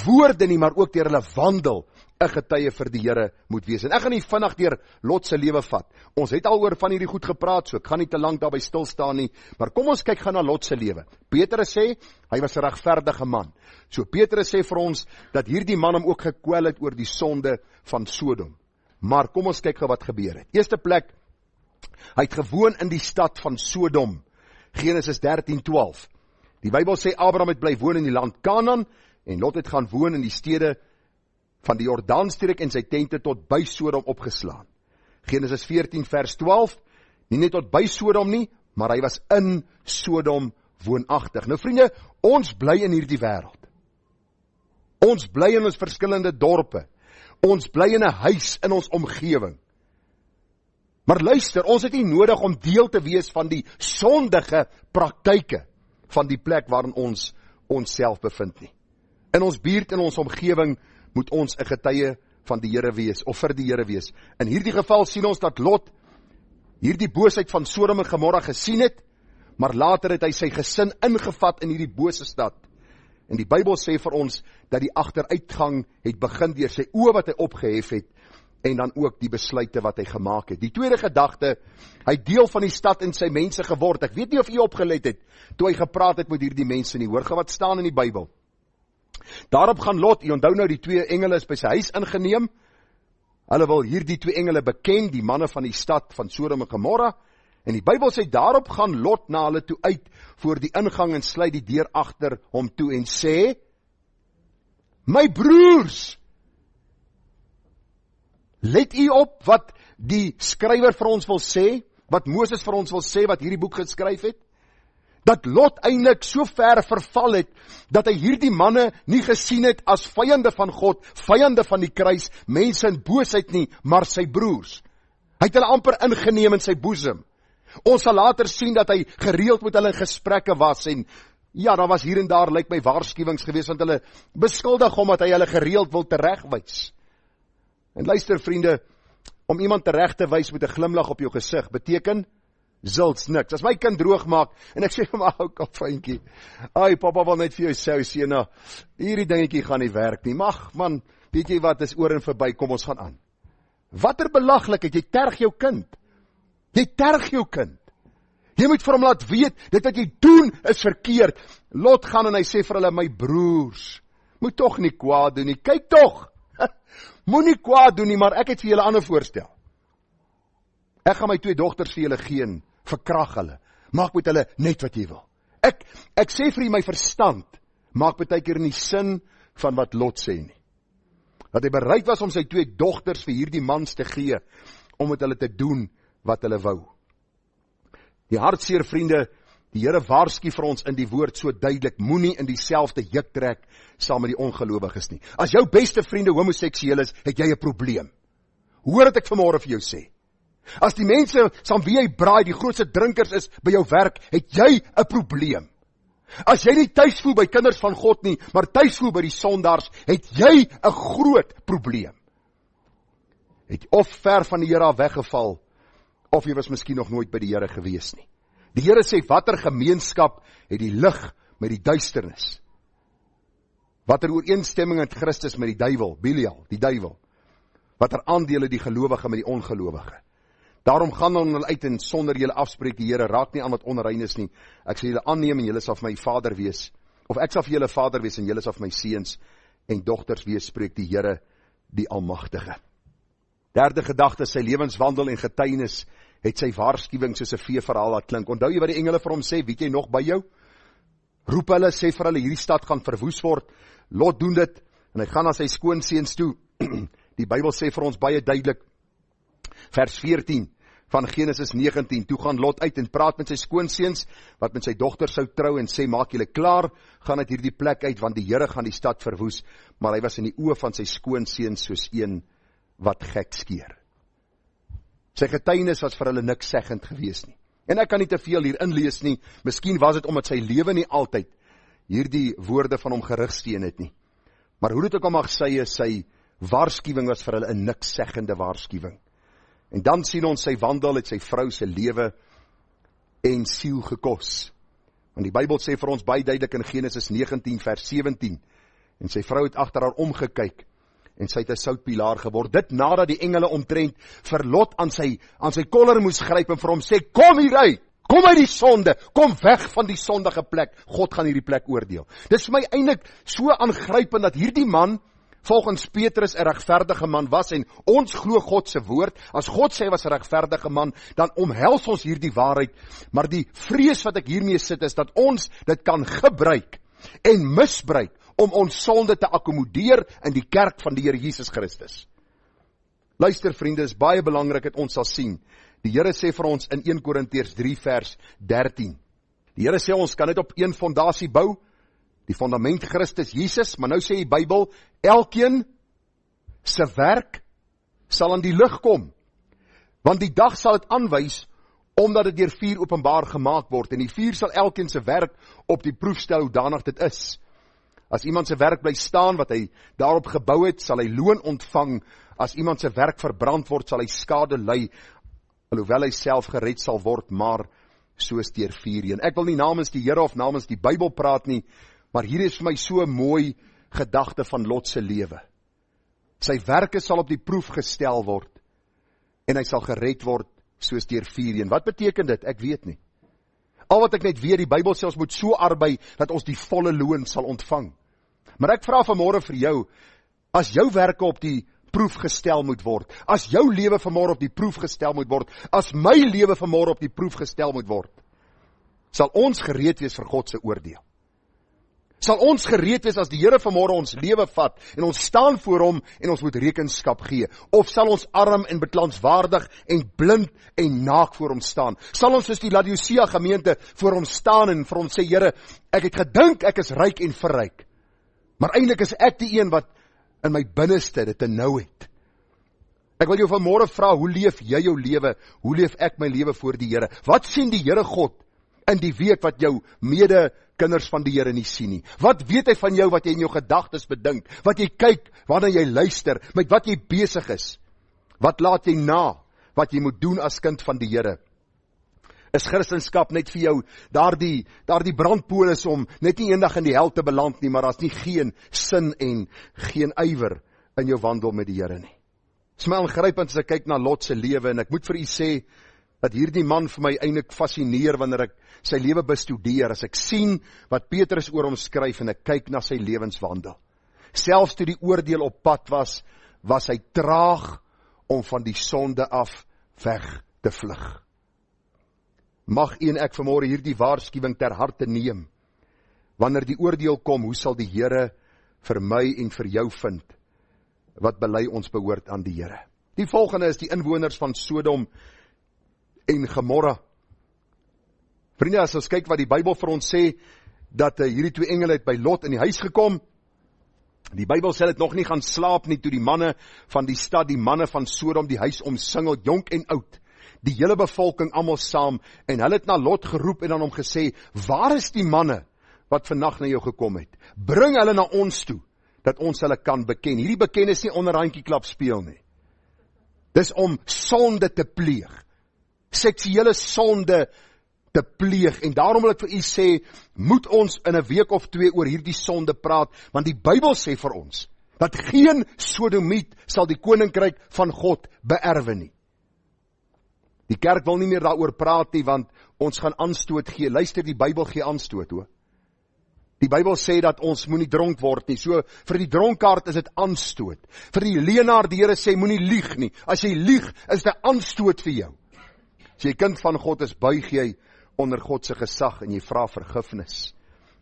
woorde nie, maar ook deur hulle wandel 'n getuie vir die Here moet wees. En ek gaan nie vinnig deur Lot se lewe vat. Ons het al oor van hierdie goed gepraat, so ek gaan nie te lank daarby stil staan nie, maar kom ons kyk gaan na Lot se lewe. Petrus sê, hy was 'n regverdige man. So Petrus sê vir ons, dat hierdie man hom ook gekwel het oor die sonde van Sodom. Maar kom ons kyk gou wat gebeur het. Eerste plek, hy het gewoon in die stad van Sodom. Genesis 13:12. Die Bybel sê, Abraham het bly woon in die land Kanaan, en Lot het gaan woon in die stede van die Jordaanstreek en sy tente tot by Sodom opgeslaan. Genesis 14 vers 12, nie net tot by Sodom nie, maar hy was in Sodom woonagtig. Nou vriende, ons bly in hierdie wêreld. Ons bly in ons verskillende dorpe. Ons bly in 'n huis in ons omgewing. Maar luister, ons het nie nodig om deel te wees van die sondige praktyke van die plek waarin ons onsself bevind nie. In ons buurt, in ons omgewing, moet ons 'n getuie van die Here wees, of vir die Here wees. In hierdie geval sien ons dat Lot hierdie boosheid van Sodom en Gomorra gesien het, maar later het hy sy gesin ingevat in hierdie bose stad. En die Bybel sê vir ons, dat die agteruitgang het begin deur sy oë wat hy opgehef het, en dan ook die besluite wat hy gemaak het. Die tweede gedagte, hy deel van die stad en sy mense geword. Ek weet nie of u opgelet het, toe hy gepraat het met hierdie mense nie. Hoor wat staan in die Bybel. Daarop gaan Lot, u onthou nou die twee engele is by sy huis ingeneem. Hulle wil hierdie twee engele beken, die manne van die stad van Sodom en Gomorra. En die Bybel sê, daarop gaan Lot na hulle toe uit voor die ingang en sluit die deur agter hom toe en sê, my broers, let u op wat die skrywer vir ons wil sê, wat Moses vir ons wil sê, wat hierdie boek geskryf het, dat Lot eintlik so ver verval het, dat hy hierdie manne nie gesien het as vyande van God, vyande van die kruis, mense in boosheid nie, maar sy broers. Hy het hulle amper ingeneem in sy boesem. Ons sal later sien dat hy gereeld met hulle in gesprekke was, en ja, daar was hier en daar, lyk my, waarskuwings gewees, want hulle beskuldig hom dat hy hulle gereeld wil teregwys. En luister vriende, om iemand terecht te wys met 'n glimlag op jou gesig, beteken zilts niks. As my kind droog maak, en ek sê vir my, ou kapfeintjie, ai, papa wil net vir jou sê, nou, hierdie dingetjie gaan nie werk nie, mag man, weet jy wat, is oor en verby, kom ons gaan aan. Watter belaglikheid, jy terg jou kind. Jy terg jou kind. Jy moet vir hom laat weet, dit wat jy doen is verkeerd. Lot gaan en hy sê vir hulle, my broers, moet tog nie kwaad doen nie, kyk tog, moet nie kwaad doen nie, maar ek het vir julle 'n ander voorstel. Ek gaan my 2 dogters vir julle gee, verkrag hulle, maak met hulle net wat jy wil. Ek sê vir jy, my verstand, maak baie keer nie sin van wat Lot sê nie. Dat hy bereid was om sy 2 dogters vir hierdie mans te gee, om met hulle te doen wat hulle wou. Die hartseer vriende, die Here waarsku vir ons in die woord so duidelik, moenie in dieselfde juk trek saam met die ongelowiges nie. As jou beste vriende homoseksueel is, het jy 'n probleem. Hoor wat ek vanmôre vir jou sê. As die mense saam wie jy braai, die grootste drinkers is by jou werk, het jy 'n probleem. As jy nie tuis voel by kinders van God nie, maar tuis voel by die sondaars, het jy 'n groot probleem. Het of ver van die Here af weggeval, of jy was miskien nog nooit by die Here gewees nie. Die Here sê, watter gemeenskap het die lig met die duisternis? Watter ooreenstemming het Christus met die duiwel, Belial, die duiwel? Watter aandele die gelowige met die ongelowige? Daarom gaan hulle uit en sonder julle afspreek die Here, raak nie aan wat onrein is nie. Ek sal julle aanneem en julle sal vir my vader wees, of ek sal vir julle vader wees en julle sal vir my seuns en dogters wees, spreek die Here, die Almagtige. Derde gedagte, sy lewenswandel en getuienis, het sy waarskuwing soos 'n veeverhaal laat klink. Onthou jy wat die engele vir hom sê, weet jy nog by jou? Roep hulle, sê vir hulle, hierdie stad gaan verwoes word. Lot doen dit, en hy gaan na sy skoonseuns toe. Die Bybel sê vir ons baie duidelik, vers 14 van Genesis 19, toe gaan Lot uit en praat met sy skoonseuns, wat met sy dogter sou trou, en sê, maak julle klaar, gaan uit hierdie plek uit, want die Here gaan die stad verwoes, maar hy was in die oë van sy skoonseuns soos een wat gek skeer. Sy getuienis was vir hulle niks seggend gewees nie. En ek kan nie te veel hier inlees nie, miskien was dit omdat sy lewe nie altyd hierdie woorde van hom gerigsteen het nie. Maar hoe dit ook al mag sy, sy waarskuwing was vir hulle 'n niks seggende waarskuwing. En dan sien ons sy wandel het sy vrou se lewe en siel gekos. Want die Bybel sê vir ons baie duidelik in Genesis 19 vers 17, en sy vrou het agter haar omgekyk, en sy het 'n soutpilaar geword. Dit nadat die engele omtrent vir Lot aan sy koller moes gryp en vir hom sê, kom hier uit, kom uit die sonde, kom weg van die sondige plek, God gaan hierdie plek oordeel. Dit is vir my eintlik so aangrypend dat hierdie man, volgens Petrus 'n regverdige man was, en ons glo God se woord, as God sê hy was 'n regverdige man, dan omhels ons hierdie waarheid, maar die vrees wat ek hiermee sit is, dat ons dit kan gebruik, en misbruik, om ons sonde te akkommodeer in die kerk van die Here Jesus Christus. Luister vriende, is baie belangrik dat ons sal sien, die Here sê vir ons in 1 Korintiërs 3 vers 13, die Here sê ons kan dit op een fondasie bou, die fundament Christus Jesus, maar nou sê die Bybel, elkeen se werk sal aan die lig kom, want die dag sal dit aanwys, omdat dit deur vuur openbaar gemaak word, en die vuur sal elkeen se werk op die proef stel hoe danig dit is. As iemand se werk bly staan wat hy daarop gebou het, sal hy loon ontvang. As iemand se werk verbrand word, sal hy skade ly, alhoewel hy self gered sal word, maar soos deur vuur heen. Ek wil nie namens die Here of namens die Bybel praat nie, maar hier is vir my so 'n mooi gedagte van Lot se lewe. Sy werke sal op die proef gestel word, en hy sal gered word soos deur vuur heen. Wat beteken dit? Ek weet nie. Al wat ek net weet, die Bybel sê ons moet so arbei, dat ons die volle loon sal ontvang. Maar ek vra vanmôre vir jou, as jou werke op die proef gestel moet word, as jou lewe vanmôre op die proef gestel moet word, as my lewe vanmôre op die proef gestel moet word, sal ons gereed wees vir God se oordeel. Sal ons gereed wees as die Here vanmôre ons lewe vat, en ons staan voor hom, en ons moet rekenskap gee, of sal ons arm en betlanswaardig, en blind en naak voor hom staan? Sal ons soos die Laodicea gemeente voor hom staan, en vir hom sê, Here, ek het gedink ek is ryk en verryk, maar eintlik is ek die een wat in my binneste dit te nou het. Ek wil jou vanmôre vra, hoe leef jy jou lewe? Hoe leef ek my lewe voor die Here? Wat sien die Here God in die week wat jou mede kinders van die Here nie sien nie? Wat weet hy van jou wat jy in jou gedagtes bedink? Wat jy kyk, wanneer jy luister, met wat jy besig is? Wat laat jy na? Wat jy moet doen as kind van die Here? Is Christendom net vir jou daardie brandpolis om net nie eendag in die hel te beland nie, maar as nie geen sin en geen ywer in jou wandel met die Here nie. Dit is my aangrypend as ek kyk na Lot se lewe, en ek moet vir u sê dat hierdie man vir my eintlik fascineer wanneer ek sy lewe bestudeer, as ek sien wat Petrus oor hom skryf en ek kyk na sy lewenswandel. Selfs toe die oordeel op pad was hy traag om van die sonde af weg te vlug. Mag u en ek vanmôre hierdie waarskuwing ter harte neem. Wanneer die oordeel kom, hoe sal die Here vir my en vir jou vind? Wat bely ons behoort aan die Here? Die volgende is die inwoners van Sodom en Gomorra. Vriende, as ons kyk wat die Bybel vir ons sê, dat hierdie twee engele het by Lot in die huis gekom. Die Bybel sê dit nog nie gaan slaap nie, toe die manne van die stad, die manne van Sodom, die huis omsingel, jonk en oud. Die hele bevolking almal saam, en hulle het na Lot geroep en aan hom gesê, waar is die manne wat vannag na jou gekom het? Bring hulle na ons toe, dat ons hulle kan beken. Hierdie bekennis nie onder handjieklap speel nie. Dis om sonde te pleeg. Seksuele sonde te pleeg, en daarom wil ek vir u sê, moet ons in 'n week of 2 oor hierdie sonde praat, want die Bybel sê vir ons, dat geen sodomiet sal die koninkryk van God beerwe nie. Die kerk wil nie meer daaroor praat nie, want ons gaan aanstoot gee. Luister, die Bybel gee aanstoot, hoor. Die Bybel sê dat ons moenie dronk word nie, so vir die dronkaard is dit aanstoot. Vir die leenaar, die Here sê, moenie lieg nie. As jy lieg, is dit aanstoot vir jou. As jy kind van God is, buig jy onder God se gesag en jy vra vergifnis.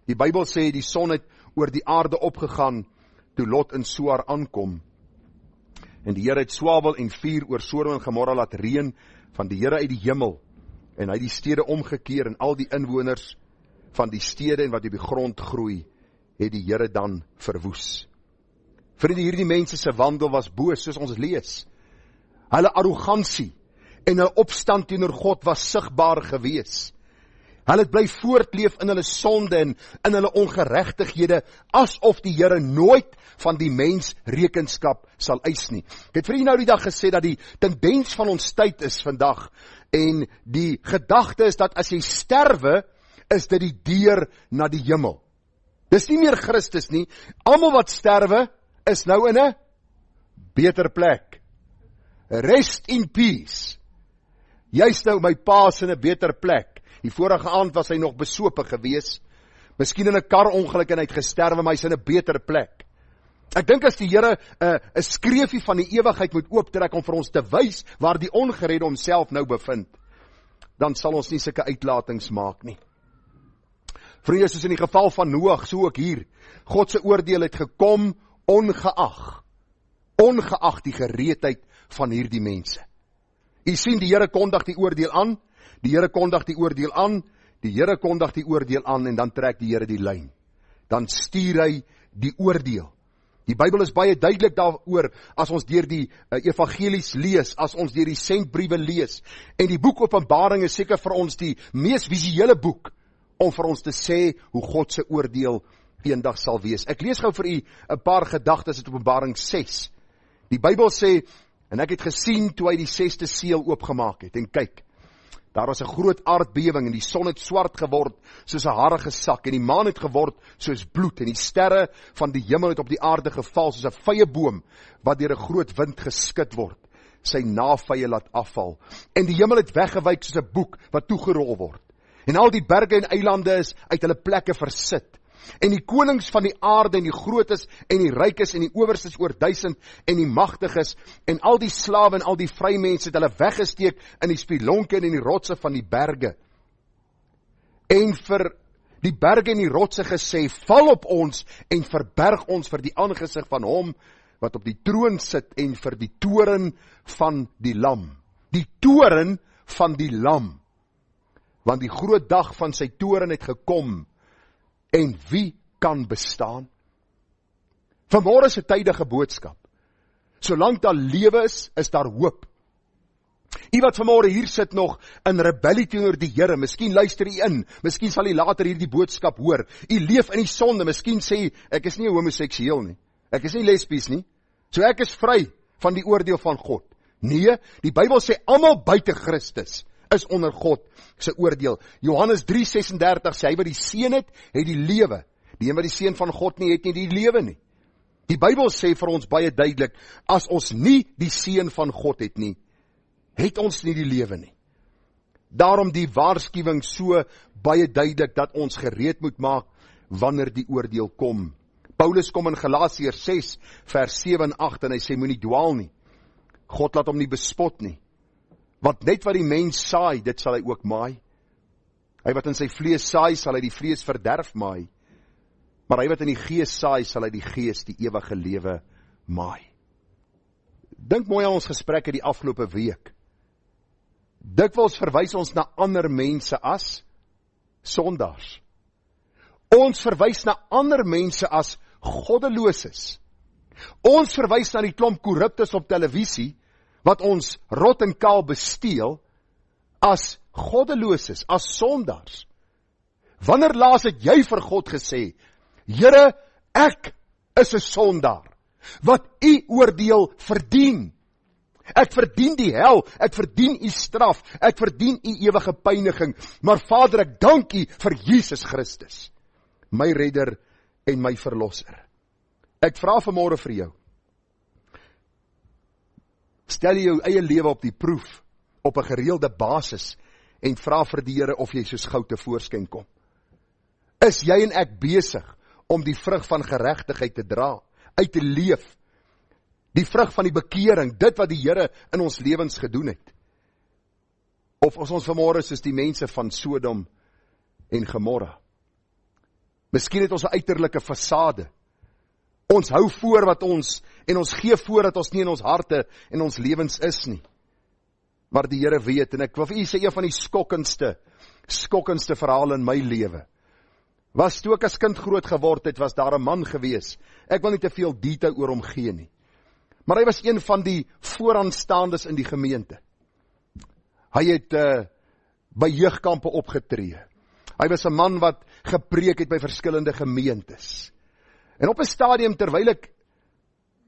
Die Bybel sê die son het oor die aarde opgegaan toe Lot in Soar aankom. En die Here het swawel en vuur oor Sodom en Gomorra laat reën van die Here uit die hemel. En hy het die stede omgekeer en al die inwoners van die stede en wat op die grond groei, het die Here dan verwoes. Vriende, hierdie mense se wandel was boos, soos ons lees. Hulle arrogansie en hulle opstand teenoor God was sigbaar gewees. Hulle bly voortleef in hulle sonde en in hulle ongeregtighede, asof die Here nooit van die mens rekenskap sal eis nie. Ek het vir u nou die dag gesê dat die tendens van ons tyd is vandag, en die gedagte is dat as jy sterwe, is dit die deur na die hemel. Dis nie meer Christus nie. Almal wat sterwe, is nou in 'n beter plek. Rest in peace. Jy's nou my pa is in 'n beter plek. Die vorige aand was hy nog besope gewees. Miskien in 'n karongeluk en hy het gesterwe, maar hy's in 'n beter plek. Ek dink as die Here 'n skreefie van die ewigheid moet ooptrek om vir ons te wys waar die ongeredde homself nou bevind, dan sal ons nie sulke uitlatings maak nie. Vriende, soos in die geval van Noag, so ook hier. God se oordeel het gekom ongeag die gereedheid van hierdie mense. U sien, die Here kondig die oordeel aan, die Here kondig die oordeel aan, die Here kondig die oordeel aan, en dan trek die Here die lyn. Dan stuur hy die oordeel. Die Bybel is baie duidelik daaroor, as ons deur die evangelies lees, as ons deur die sendbriewe lees, en die boek Openbaring is seker vir ons die mees visuele boek, om vir ons te sê hoe God se oordeel eendag sal wees. Ek lees gou vir u 'n paar gedagtes uit Openbaring 6. Die Bybel sê, en ek het gesien toe hy die 6de seël oopgemaak het, en kyk, daar was 'n groot aardbewing, en die son het swart geword soos 'n harige sak, en die maan het geword soos bloed, en die sterre van die hemel het op die aarde geval soos 'n vye boom wat deur 'n groot wind geskit word, sy navye laat afval, en die hemel het weggewyk soos 'n boek wat toegerol word, en al die berge en eilande is uit hulle plekke versit, en die konings van die aarde, en die grootes, en die rykes, en die owerstes oor 1000, en die magtiges, en al die slawe, en al die vrymense het hulle weggesteek in die spilonke en in die rotse van die berge, en vir die berge en die rotse gesê, val op ons, en verberg ons vir die aangesig van hom, wat op die troon sit, en vir die toren van die lam. Die toren van die lam. Want die groot dag van sy toren het gekom, en wie kan bestaan? Vanmôre is 'n tydige boodskap. Solank daar lewe is daar hoop. U wat vanmôre hier sit nog in rebellie teenoor die Here, miskien luister u in, miskien sal u later hierdie boodskap hoor. U leef in die sonde, miskien sê u, ek is nie homoseksueel nie, ek is nie lesbies nie, so ek is vry van die oordeel van God. Nee, die Bybel sê almal buite Christus is onder God se oordeel. Johannes 3:36 sê, hy wat die seun het die lewe. Die een wat die seun van God nie het nie, die lewe nie. Die Bybel sê vir ons baie duidelik, as ons nie die seun van God het nie, het ons nie die lewe nie. Daarom die waarskuwing so baie duidelik, dat ons gereed moet maak, wanneer die oordeel kom. Paulus kom in Galasiërs 6, vers 7 en 8, en hy sê, moenie dwaal nie. God laat hom nie bespot nie. Want net wat die mens saai, dit sal hy ook maai. Hy wat in sy vlees saai, sal hy die vlees verderf maai. Maar hy wat in die gees saai, sal hy die gees, die ewige lewe maai. Dink mooi aan ons gesprekke die afgelope week. Dikwels verwys ons na ander mense as sondaars. Ons verwys na ander mense as goddeloses. Ons verwys na die klomp korruptes op televisie, wat ons rot en kaal besteel, as goddeloses, as sondaars. Wanneer laas het jy vir God gesê, Here, ek is 'n sondaar, wat u oordeel verdien. Ek verdien die hel, ek verdien u straf, ek verdien u ewige pyniging, maar Vader, ek dank u vir Jesus Christus, my redder en my verlosser. Ek vra vanmôre vir jou, stel jou eie lewe op die proef, op 'n gereelde basis, en vra vir die Here of jy soos goud tevoorskyn kom. Is jy en ek besig om die vrug van geregtigheid te dra, uit te leef, die vrug van die bekering, dit wat die Here in ons lewens gedoen het? Of is ons vanmôre soos die mense van Sodom en Gomorra? Miskien het ons 'n uiterlike fasade. Ons hou voor wat ons, en ons gee voor dat ons nie in ons harte en ons lewens is nie. Maar die Here weet, en ek wil vir u sê, een van die skokkendste verhale in my lewe, was toe ek as kind groot geword het, was daar 'n man gewees. Ek wil nie te veel detail oor hom gee nie. Maar hy was een van die vooraanstaandes in die gemeente. Hy het by jeugkampe opgetree. Hy was 'n man wat gepreek het by verskillende gemeentes. En op 'n stadium, terwyl ek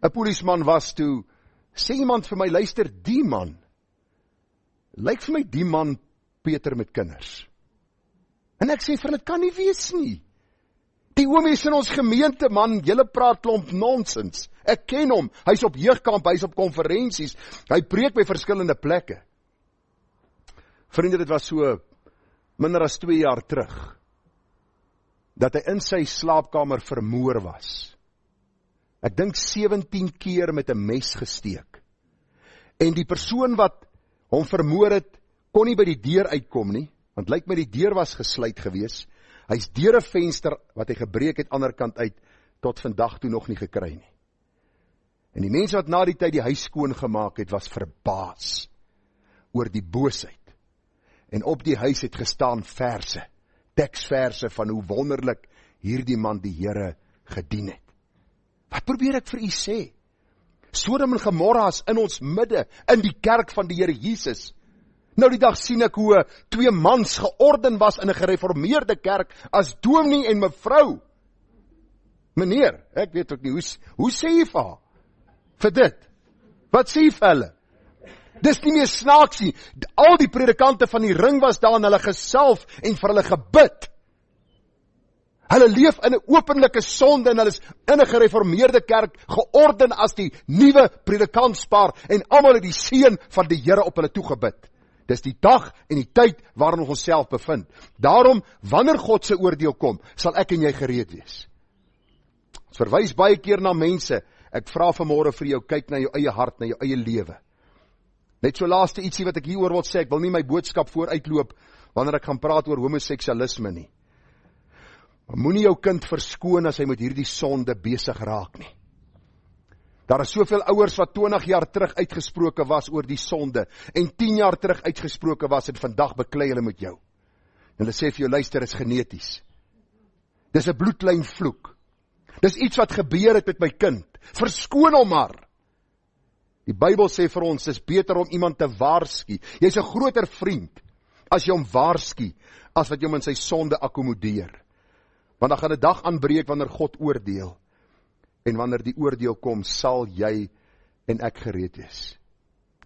'n polisieman was toe, sê iemand vir my, luister, die man, lyk vir my die man Peter met kinders. En ek sê vir hulle, dit kan nie wees nie. Die oom is in ons gemeente, man, julle praat klomp nonsens. Ek ken hom, hy's op jeugkamp, hy's op konferensies, hy preek by verskillende plekke. Vriende, dit was so minder as 2 jaar terug, dat hy in sy slaapkamer vermoor was. Ek dink 17 keer met 'n mes gesteek. En die persoon wat hom vermoor het, kon nie by die deur uitkom nie, want lyk my die deur was gesluit gewees. Hy's deur 'n venster wat hy gebreek het ander kant uit, tot vandag toe nog nie gekry nie. En die mense wat na die tyd die huis skoon gemaak het, was verbaas oor die boosheid. En op die huis het gestaan verse, teksverse van hoe wonderlik hierdie man die Here gedien het. Wat probeer ek vir u sê? Sodom en Gomorra is in ons midde, in die kerk van die Here Jesus. Nou die dag sien ek hoe 2 mans georden was in 'n gereformeerde kerk as dominee en mevrou. Meneer, ek weet ook nie, hoe sê jy vir haar? Vir dit? Wat sê jy vir hulle? Dis nie meer snaaks nie. Al die predikante van die ring was daar en hulle gesalf en vir hulle gebid. Hulle leef in 'n openlike sonde en hulle is in 'n gereformeerde kerk georden as die nuwe predikantspaar en almal het die seën van die Here op hulle toegebid. Dis die dag en die tyd waarin ons onsself bevind. Daarom, wanneer God se oordeel kom, sal ek en jy gereed wees. Ons verwys baie keer na mense. Ek vra vanmôre vir jou, kyk na jou eie hart, na jou eie lewe. Net so laaste ietsie wat ek hieroor wil sê, ek wil nie my boodskap vooruitloop wanneer ek gaan praat oor homoseksualisme nie. Maar moenie jou kind verskoon as hy met hierdie sonde besig raak nie. Daar is soveel ouers wat 20 jaar terug uitgesproke was oor die sonde en 10 jaar terug uitgesproke was en vandag beklei hulle met jou. En hulle sê vir jou, luister, is geneties. Dis 'n bloedlyn vloek. Dis iets wat gebeur het met my kind. Verskoon hom maar. Die Bybel sê vir ons, dis beter om iemand te waarsku. Jy's 'n groter vriend as jy hom waarsku, as wat jy hom in sy sonde akkommodeer. Want dan gaan 'n dag aanbreek wanneer God oordeel. En wanneer die oordeel kom, sal jy en ek gereed wees.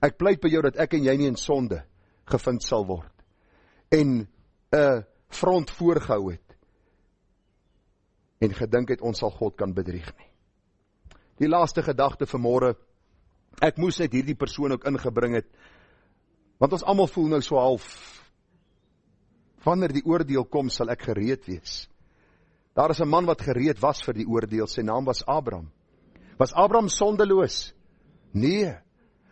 Ek pleit by jou dat ek en jy nie in sonde gevind sal word. En 'n front voorgehou het. En gedink het ons sal God kan bedrieg nie. Die laaste gedagte vanmôre, ek moes net hierdie persoon ook ingebring het, want ons almal voel nou so half, wanneer die oordeel kom, sal ek gereed wees. Daar is 'n man wat gereed was vir die oordeel, sy naam was Abraham. Was Abraham sondeloos? Nee,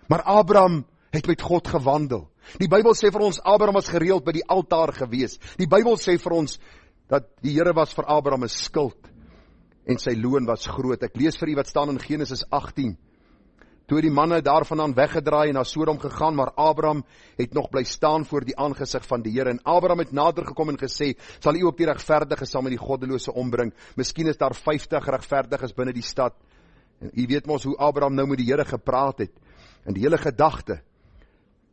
maar Abraham het met God gewandel. Die Bybel sê vir ons, Abraham was gereeld by die altaar gewees. Die Bybel sê vir ons, dat die Here was vir Abraham 'n skild, en sy loon was groot. Ek lees vir u wat staan in Genesis 18. Toe die manne daarvandaan weggedraai en na Sodom gegaan, maar Abraham het nog bly staan voor die aangesig van die Here. En Abraham het nader gekom en gesê, sal u ook die regverdiges saam met die goddelose ombring? Miskien is daar 50 regverdiges binne die stad. En u weet mos hoe Abraham nou met die Here gepraat het. En die hele gedagte,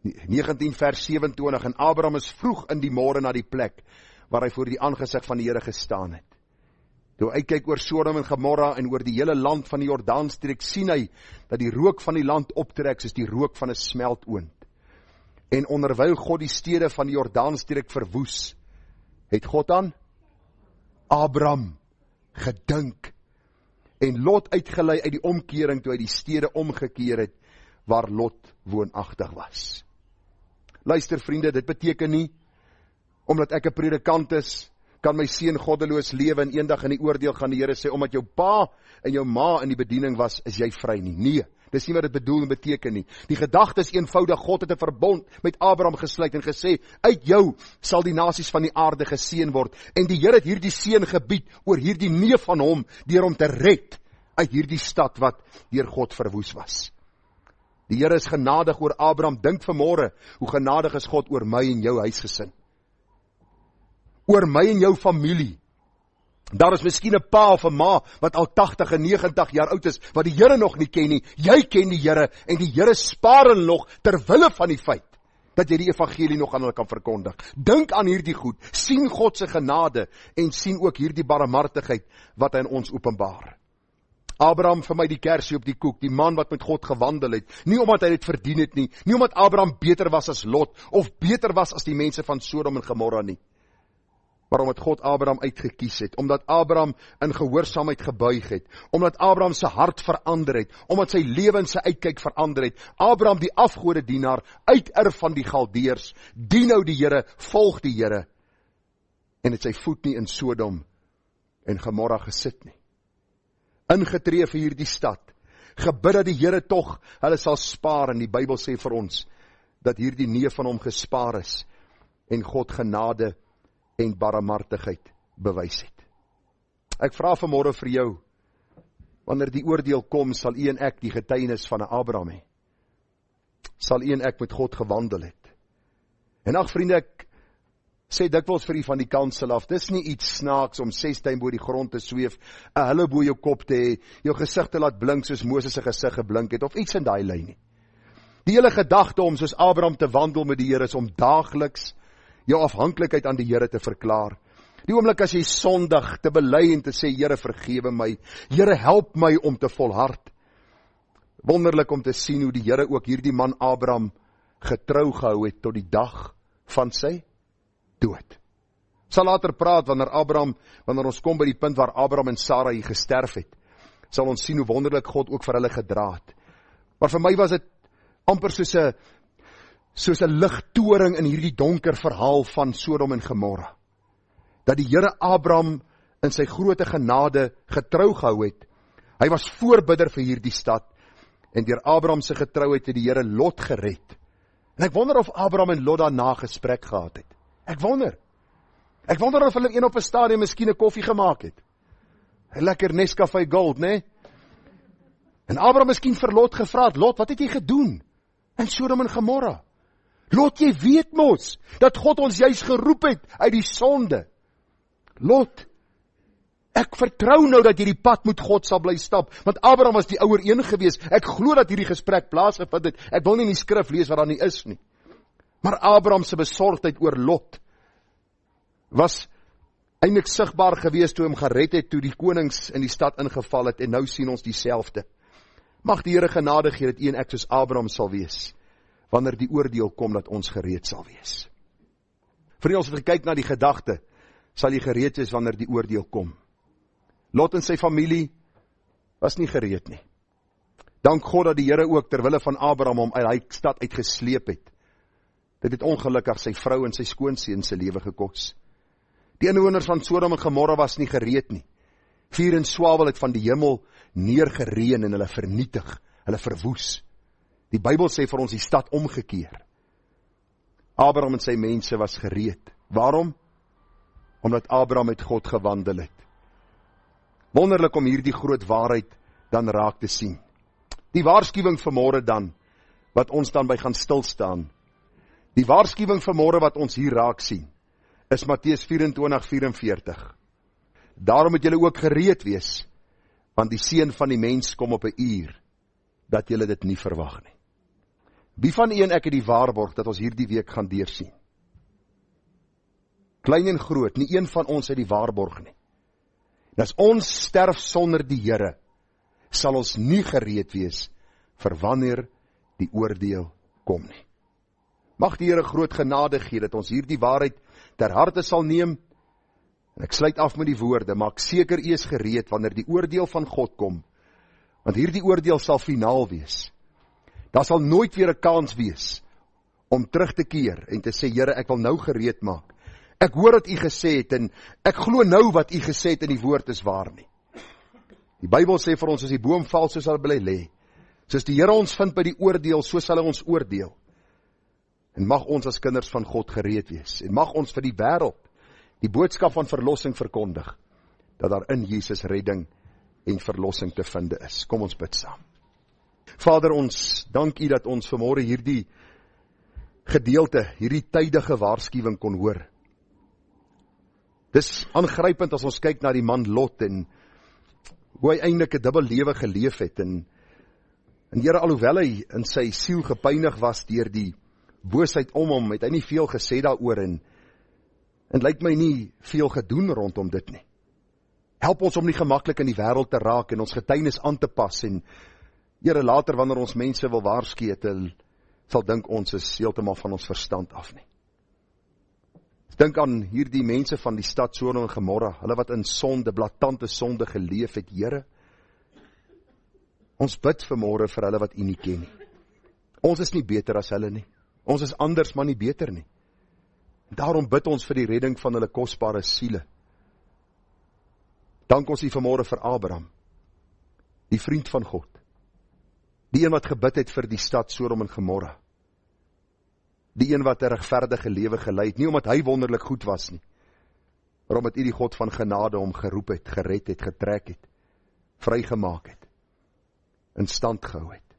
19 vers 27, en Abraham is vroeg in die môre na die plek, waar hy voor die aangesig van die Here gestaan het. Toe hy kyk oor Sodom en Gomorra en oor die hele land van die Jordaanstreek, sien hy dat die rook van die land optrek soos die rook van 'n smeltoond. En onderwyl God die stede van die Jordaanstreek verwoes, het God aan Abraham gedink en Lot uitgelei uit die omkering toe hy die stede omgekeer het waar Lot woonagtig was. Luister vriende, dit beteken nie omdat ek 'n predikant is, kan my seun goddeloos lewe en eendag in die oordeel gaan die Here sê, omdat jou pa en jou ma in die bediening was, is jy vry nie. Nee, dis nie wat dit bedoel en beteken nie. Die gedagte is eenvoudig, God het 'n verbond met Abraham gesluit en gesê, uit jou sal die nasies van die aarde geseën word. En die Here het hierdie seën gebied oor hierdie neef van hom, deur hom te red uit hierdie stad wat deur God verwoes was. Die Here is genadig oor Abraham. Dink vanmôre, hoe genadig is God oor my en jou huisgesin. Oor my en jou familie. Daar is miskien 'n pa of 'n ma wat al 80 en 90 jaar oud is, wat die Here nog nie ken nie. Jy ken die Here en die Here spaar hulle nog ter wille van die feit dat jy die evangelie nog aan hulle kan verkondig. Dink aan hierdie goed, sien God se genade en sien ook hierdie barmhartigheid wat hy in ons openbaar. Abraham vir my die kersie op die koek, die man wat met God gewandel het, nie omdat hy dit verdien het nie, nie omdat Abraham beter was as Lot, of beter was as die mense van Sodom en Gomorra nie, maar omdat God Abraham uitgekies het, omdat Abraham in gehoorsaamheid gebuig het, omdat Abraham sy hart verander het, omdat sy lewe en sy uitkyk verander het, Abraham die afgodedienaar, uiterf van die Galdeërs, dien nou die Here, volg die Here, en het sy voet nie in Sodom en Gomorra gesit nie. Ingetree vir hierdie stad, gebid dat die Here tog hulle sal spaar, en die Bybel sê vir ons, dat hierdie neef van hom gespaar is, en God genade en barmhartigheid bewys het. Ek vra vanmôre vir jou, wanneer die oordeel kom, sal u en ek die getuienis van 'n Abraham hê. Sal u en ek met God gewandel het. En ag vriende, ek sê dikwels vir u van die kansel af, dis nie iets snaaks om 6 duim bo die grond te sweef, 'n hulle bo jou kop te hê, jou gesig te laat blink soos Moses se gesig geblink het, of iets in daai lyn nie. Die hele gedagte om soos Abraham te wandel met die Here is om daagliks jou afhanklikheid aan die Here te verklaar. Die oomblik as jy sondig te bely en te sê, Here vergewe my, Here help my om te volhard. Wonderlik om te sien hoe die Here ook hierdie man Abraham getrou gehou het tot die dag van sy dood. Sal later praat wanneer ons kom by die punt waar Abraham en Sarai gesterf het, sal ons sien hoe wonderlik God ook vir hulle gedra het. Maar vir my was dit amper soos 'n ligtoring in hierdie donker verhaal van Sodom en Gomorra. Dat die Here Abraham in sy groote genade getrou gehou het. Hy was voorbidder vir hierdie stad, en deur Abraham se getrouheid het die Here Lot gered. En ek wonder of Abraham en Lot daarna gesprek gehad het. Ek wonder of hulle een op 'n stadium miskien 'n koffie gemaak het. 'n Lekker Nescafé Gold, né? En Abraham miskien vir Lot gevra het, Lot, wat het jy gedoen in Sodom en Gomorra? Lot, jy weet mos, dat God ons juis geroep het uit die sonde. Lot, ek vertrou nou dat jy die pad met God sal bly stap, want Abraham was die ouer een gewees. Ek glo dat hierdie gesprek plaasgevind het. Ek wil nie in die skrif lees wat daar nie is nie. Maar Abraham se besorgdheid oor Lot was eintlik sigbaar gewees toe hom gered het, toe die konings in die stad ingeval het, en nou sien ons dieselfde. Mag die Here genade gee dat u en ek soos Abraham sal wees, wanneer die oordeel kom, dat ons gereed sal wees. Vriende, ons het gekyk na die gedagte, sal jy gereed wees wanneer die oordeel kom. Lot en sy familie was nie gereed nie. Dank God dat die Here ook terwille van Abraham hom uit die stad uitgesleep het. Dit het ongelukkig sy vrou en sy skoonseun se lewe gekos. Die inwoners van Sodom en Gomorra was nie gereed nie. Vuur en swavel het van die hemel neergereën en hulle vernietig, hulle verwoes. Die Bybel sê vir ons die stad omgekeer. Abraham en sy mense was gereed. Waarom? Omdat Abraham met God gewandel het. Wonderlik om hierdie groot waarheid dan raak te sien. Die waarskuwing vanmôre dan, wat ons dan by gaan stilstaan. Die waarskuwing vanmôre wat ons hier raak sien, is Matteus 24:44. Daarom moet julle ook gereed wees, want die seun van die mens kom op 'n uur, dat julle dit nie verwag nie. Wie van u en ek het die waarborg dat ons hierdie week gaan deursien? Klein en groot, nie een van ons het die waarborg nie. En as ons sterf sonder die Here, sal ons nie gereed wees vir wanneer die oordeel kom nie. Mag die Here groot genade gee dat ons hierdie waarheid ter harte sal neem. En ek sluit af met die woorde, maak seker u is gereed wanneer die oordeel van God kom, want hierdie oordeel sal finaal wees. Daar sal nooit weer 'n kans wees om terug te keer en te sê, Here, ek wil nou gereed maak. Ek hoor wat u gesê het en ek glo nou wat u gesê het in die woord is waar nie. Die Bybel sê vir ons, as die boom val, so sal bly lê. Soos die Here ons vind by die oordeel, so sal hy ons oordeel. En mag ons as kinders van God gereed wees. En mag ons vir die wêreld die boodskap van verlossing verkondig, dat daar in Jesus redding en verlossing te vind is. Kom ons bid saam. Vader, ons dank u dat ons vanmôre hierdie gedeelte, hierdie tydige waarskuwing kon hoor. Dis aangrypend as ons kyk na die man Lot en hoe hy eintlik 'n dubbel lewe geleef het en Here, alhoewel hy in sy siel gepynig was deur die boosheid om hom, het hy nie veel gesê daaroor en lyk my nie veel gedoen rondom dit nie. Help ons om nie gemaklik in die wêreld te raak en ons getuienis aan te pas en Here, later wanneer ons mense wil waarsku, sal dink ons is heeltemal van ons verstand af nie. Dink aan hierdie mense van die stad Sodom en Gomorra, hulle wat in sonde, blaatante sonde geleef het, Here. Ons bid vanmôre vir hulle wat U nie ken nie. Ons is nie beter as hulle nie. Ons is anders, maar nie beter nie. Daarom bid ons vir die redding van hulle kosbare siele. Dank ons U vanmôre vir Abraham, die vriend van God. Die een wat gebid het vir die stad Sodom en Gomorra. Die een wat 'n regverdige lewe gelei het, nie omdat hy wonderlik goed was nie, maar omdat U die God van genade hom geroep het, gered het, getrek het, vrygemaak het, in stand gehou het.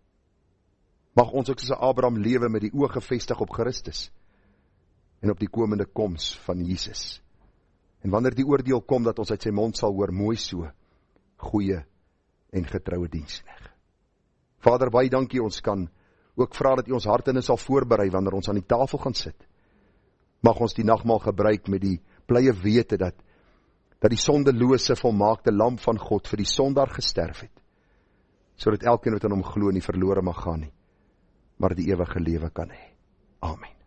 Mag ons ook soos Abraham lewe met die oë gefestig op Christus en op die komende koms van Jesus. En wanneer die oordeel kom, dat ons uit sy mond sal hoor, mooi so, goeie en getroue diensknegt. Vader, baie dankie, ons kan ook vra dat U ons harte sal voorberei wanneer ons aan die tafel gaan sit. Mag ons die nagmaal gebruik met die blye wete dat die sondelose volmaakte lam van God vir die sondaar gesterf het, sodat elkeen wat in hom glo nie verlore mag gaan nie, maar die ewige lewe kan hê. Amen.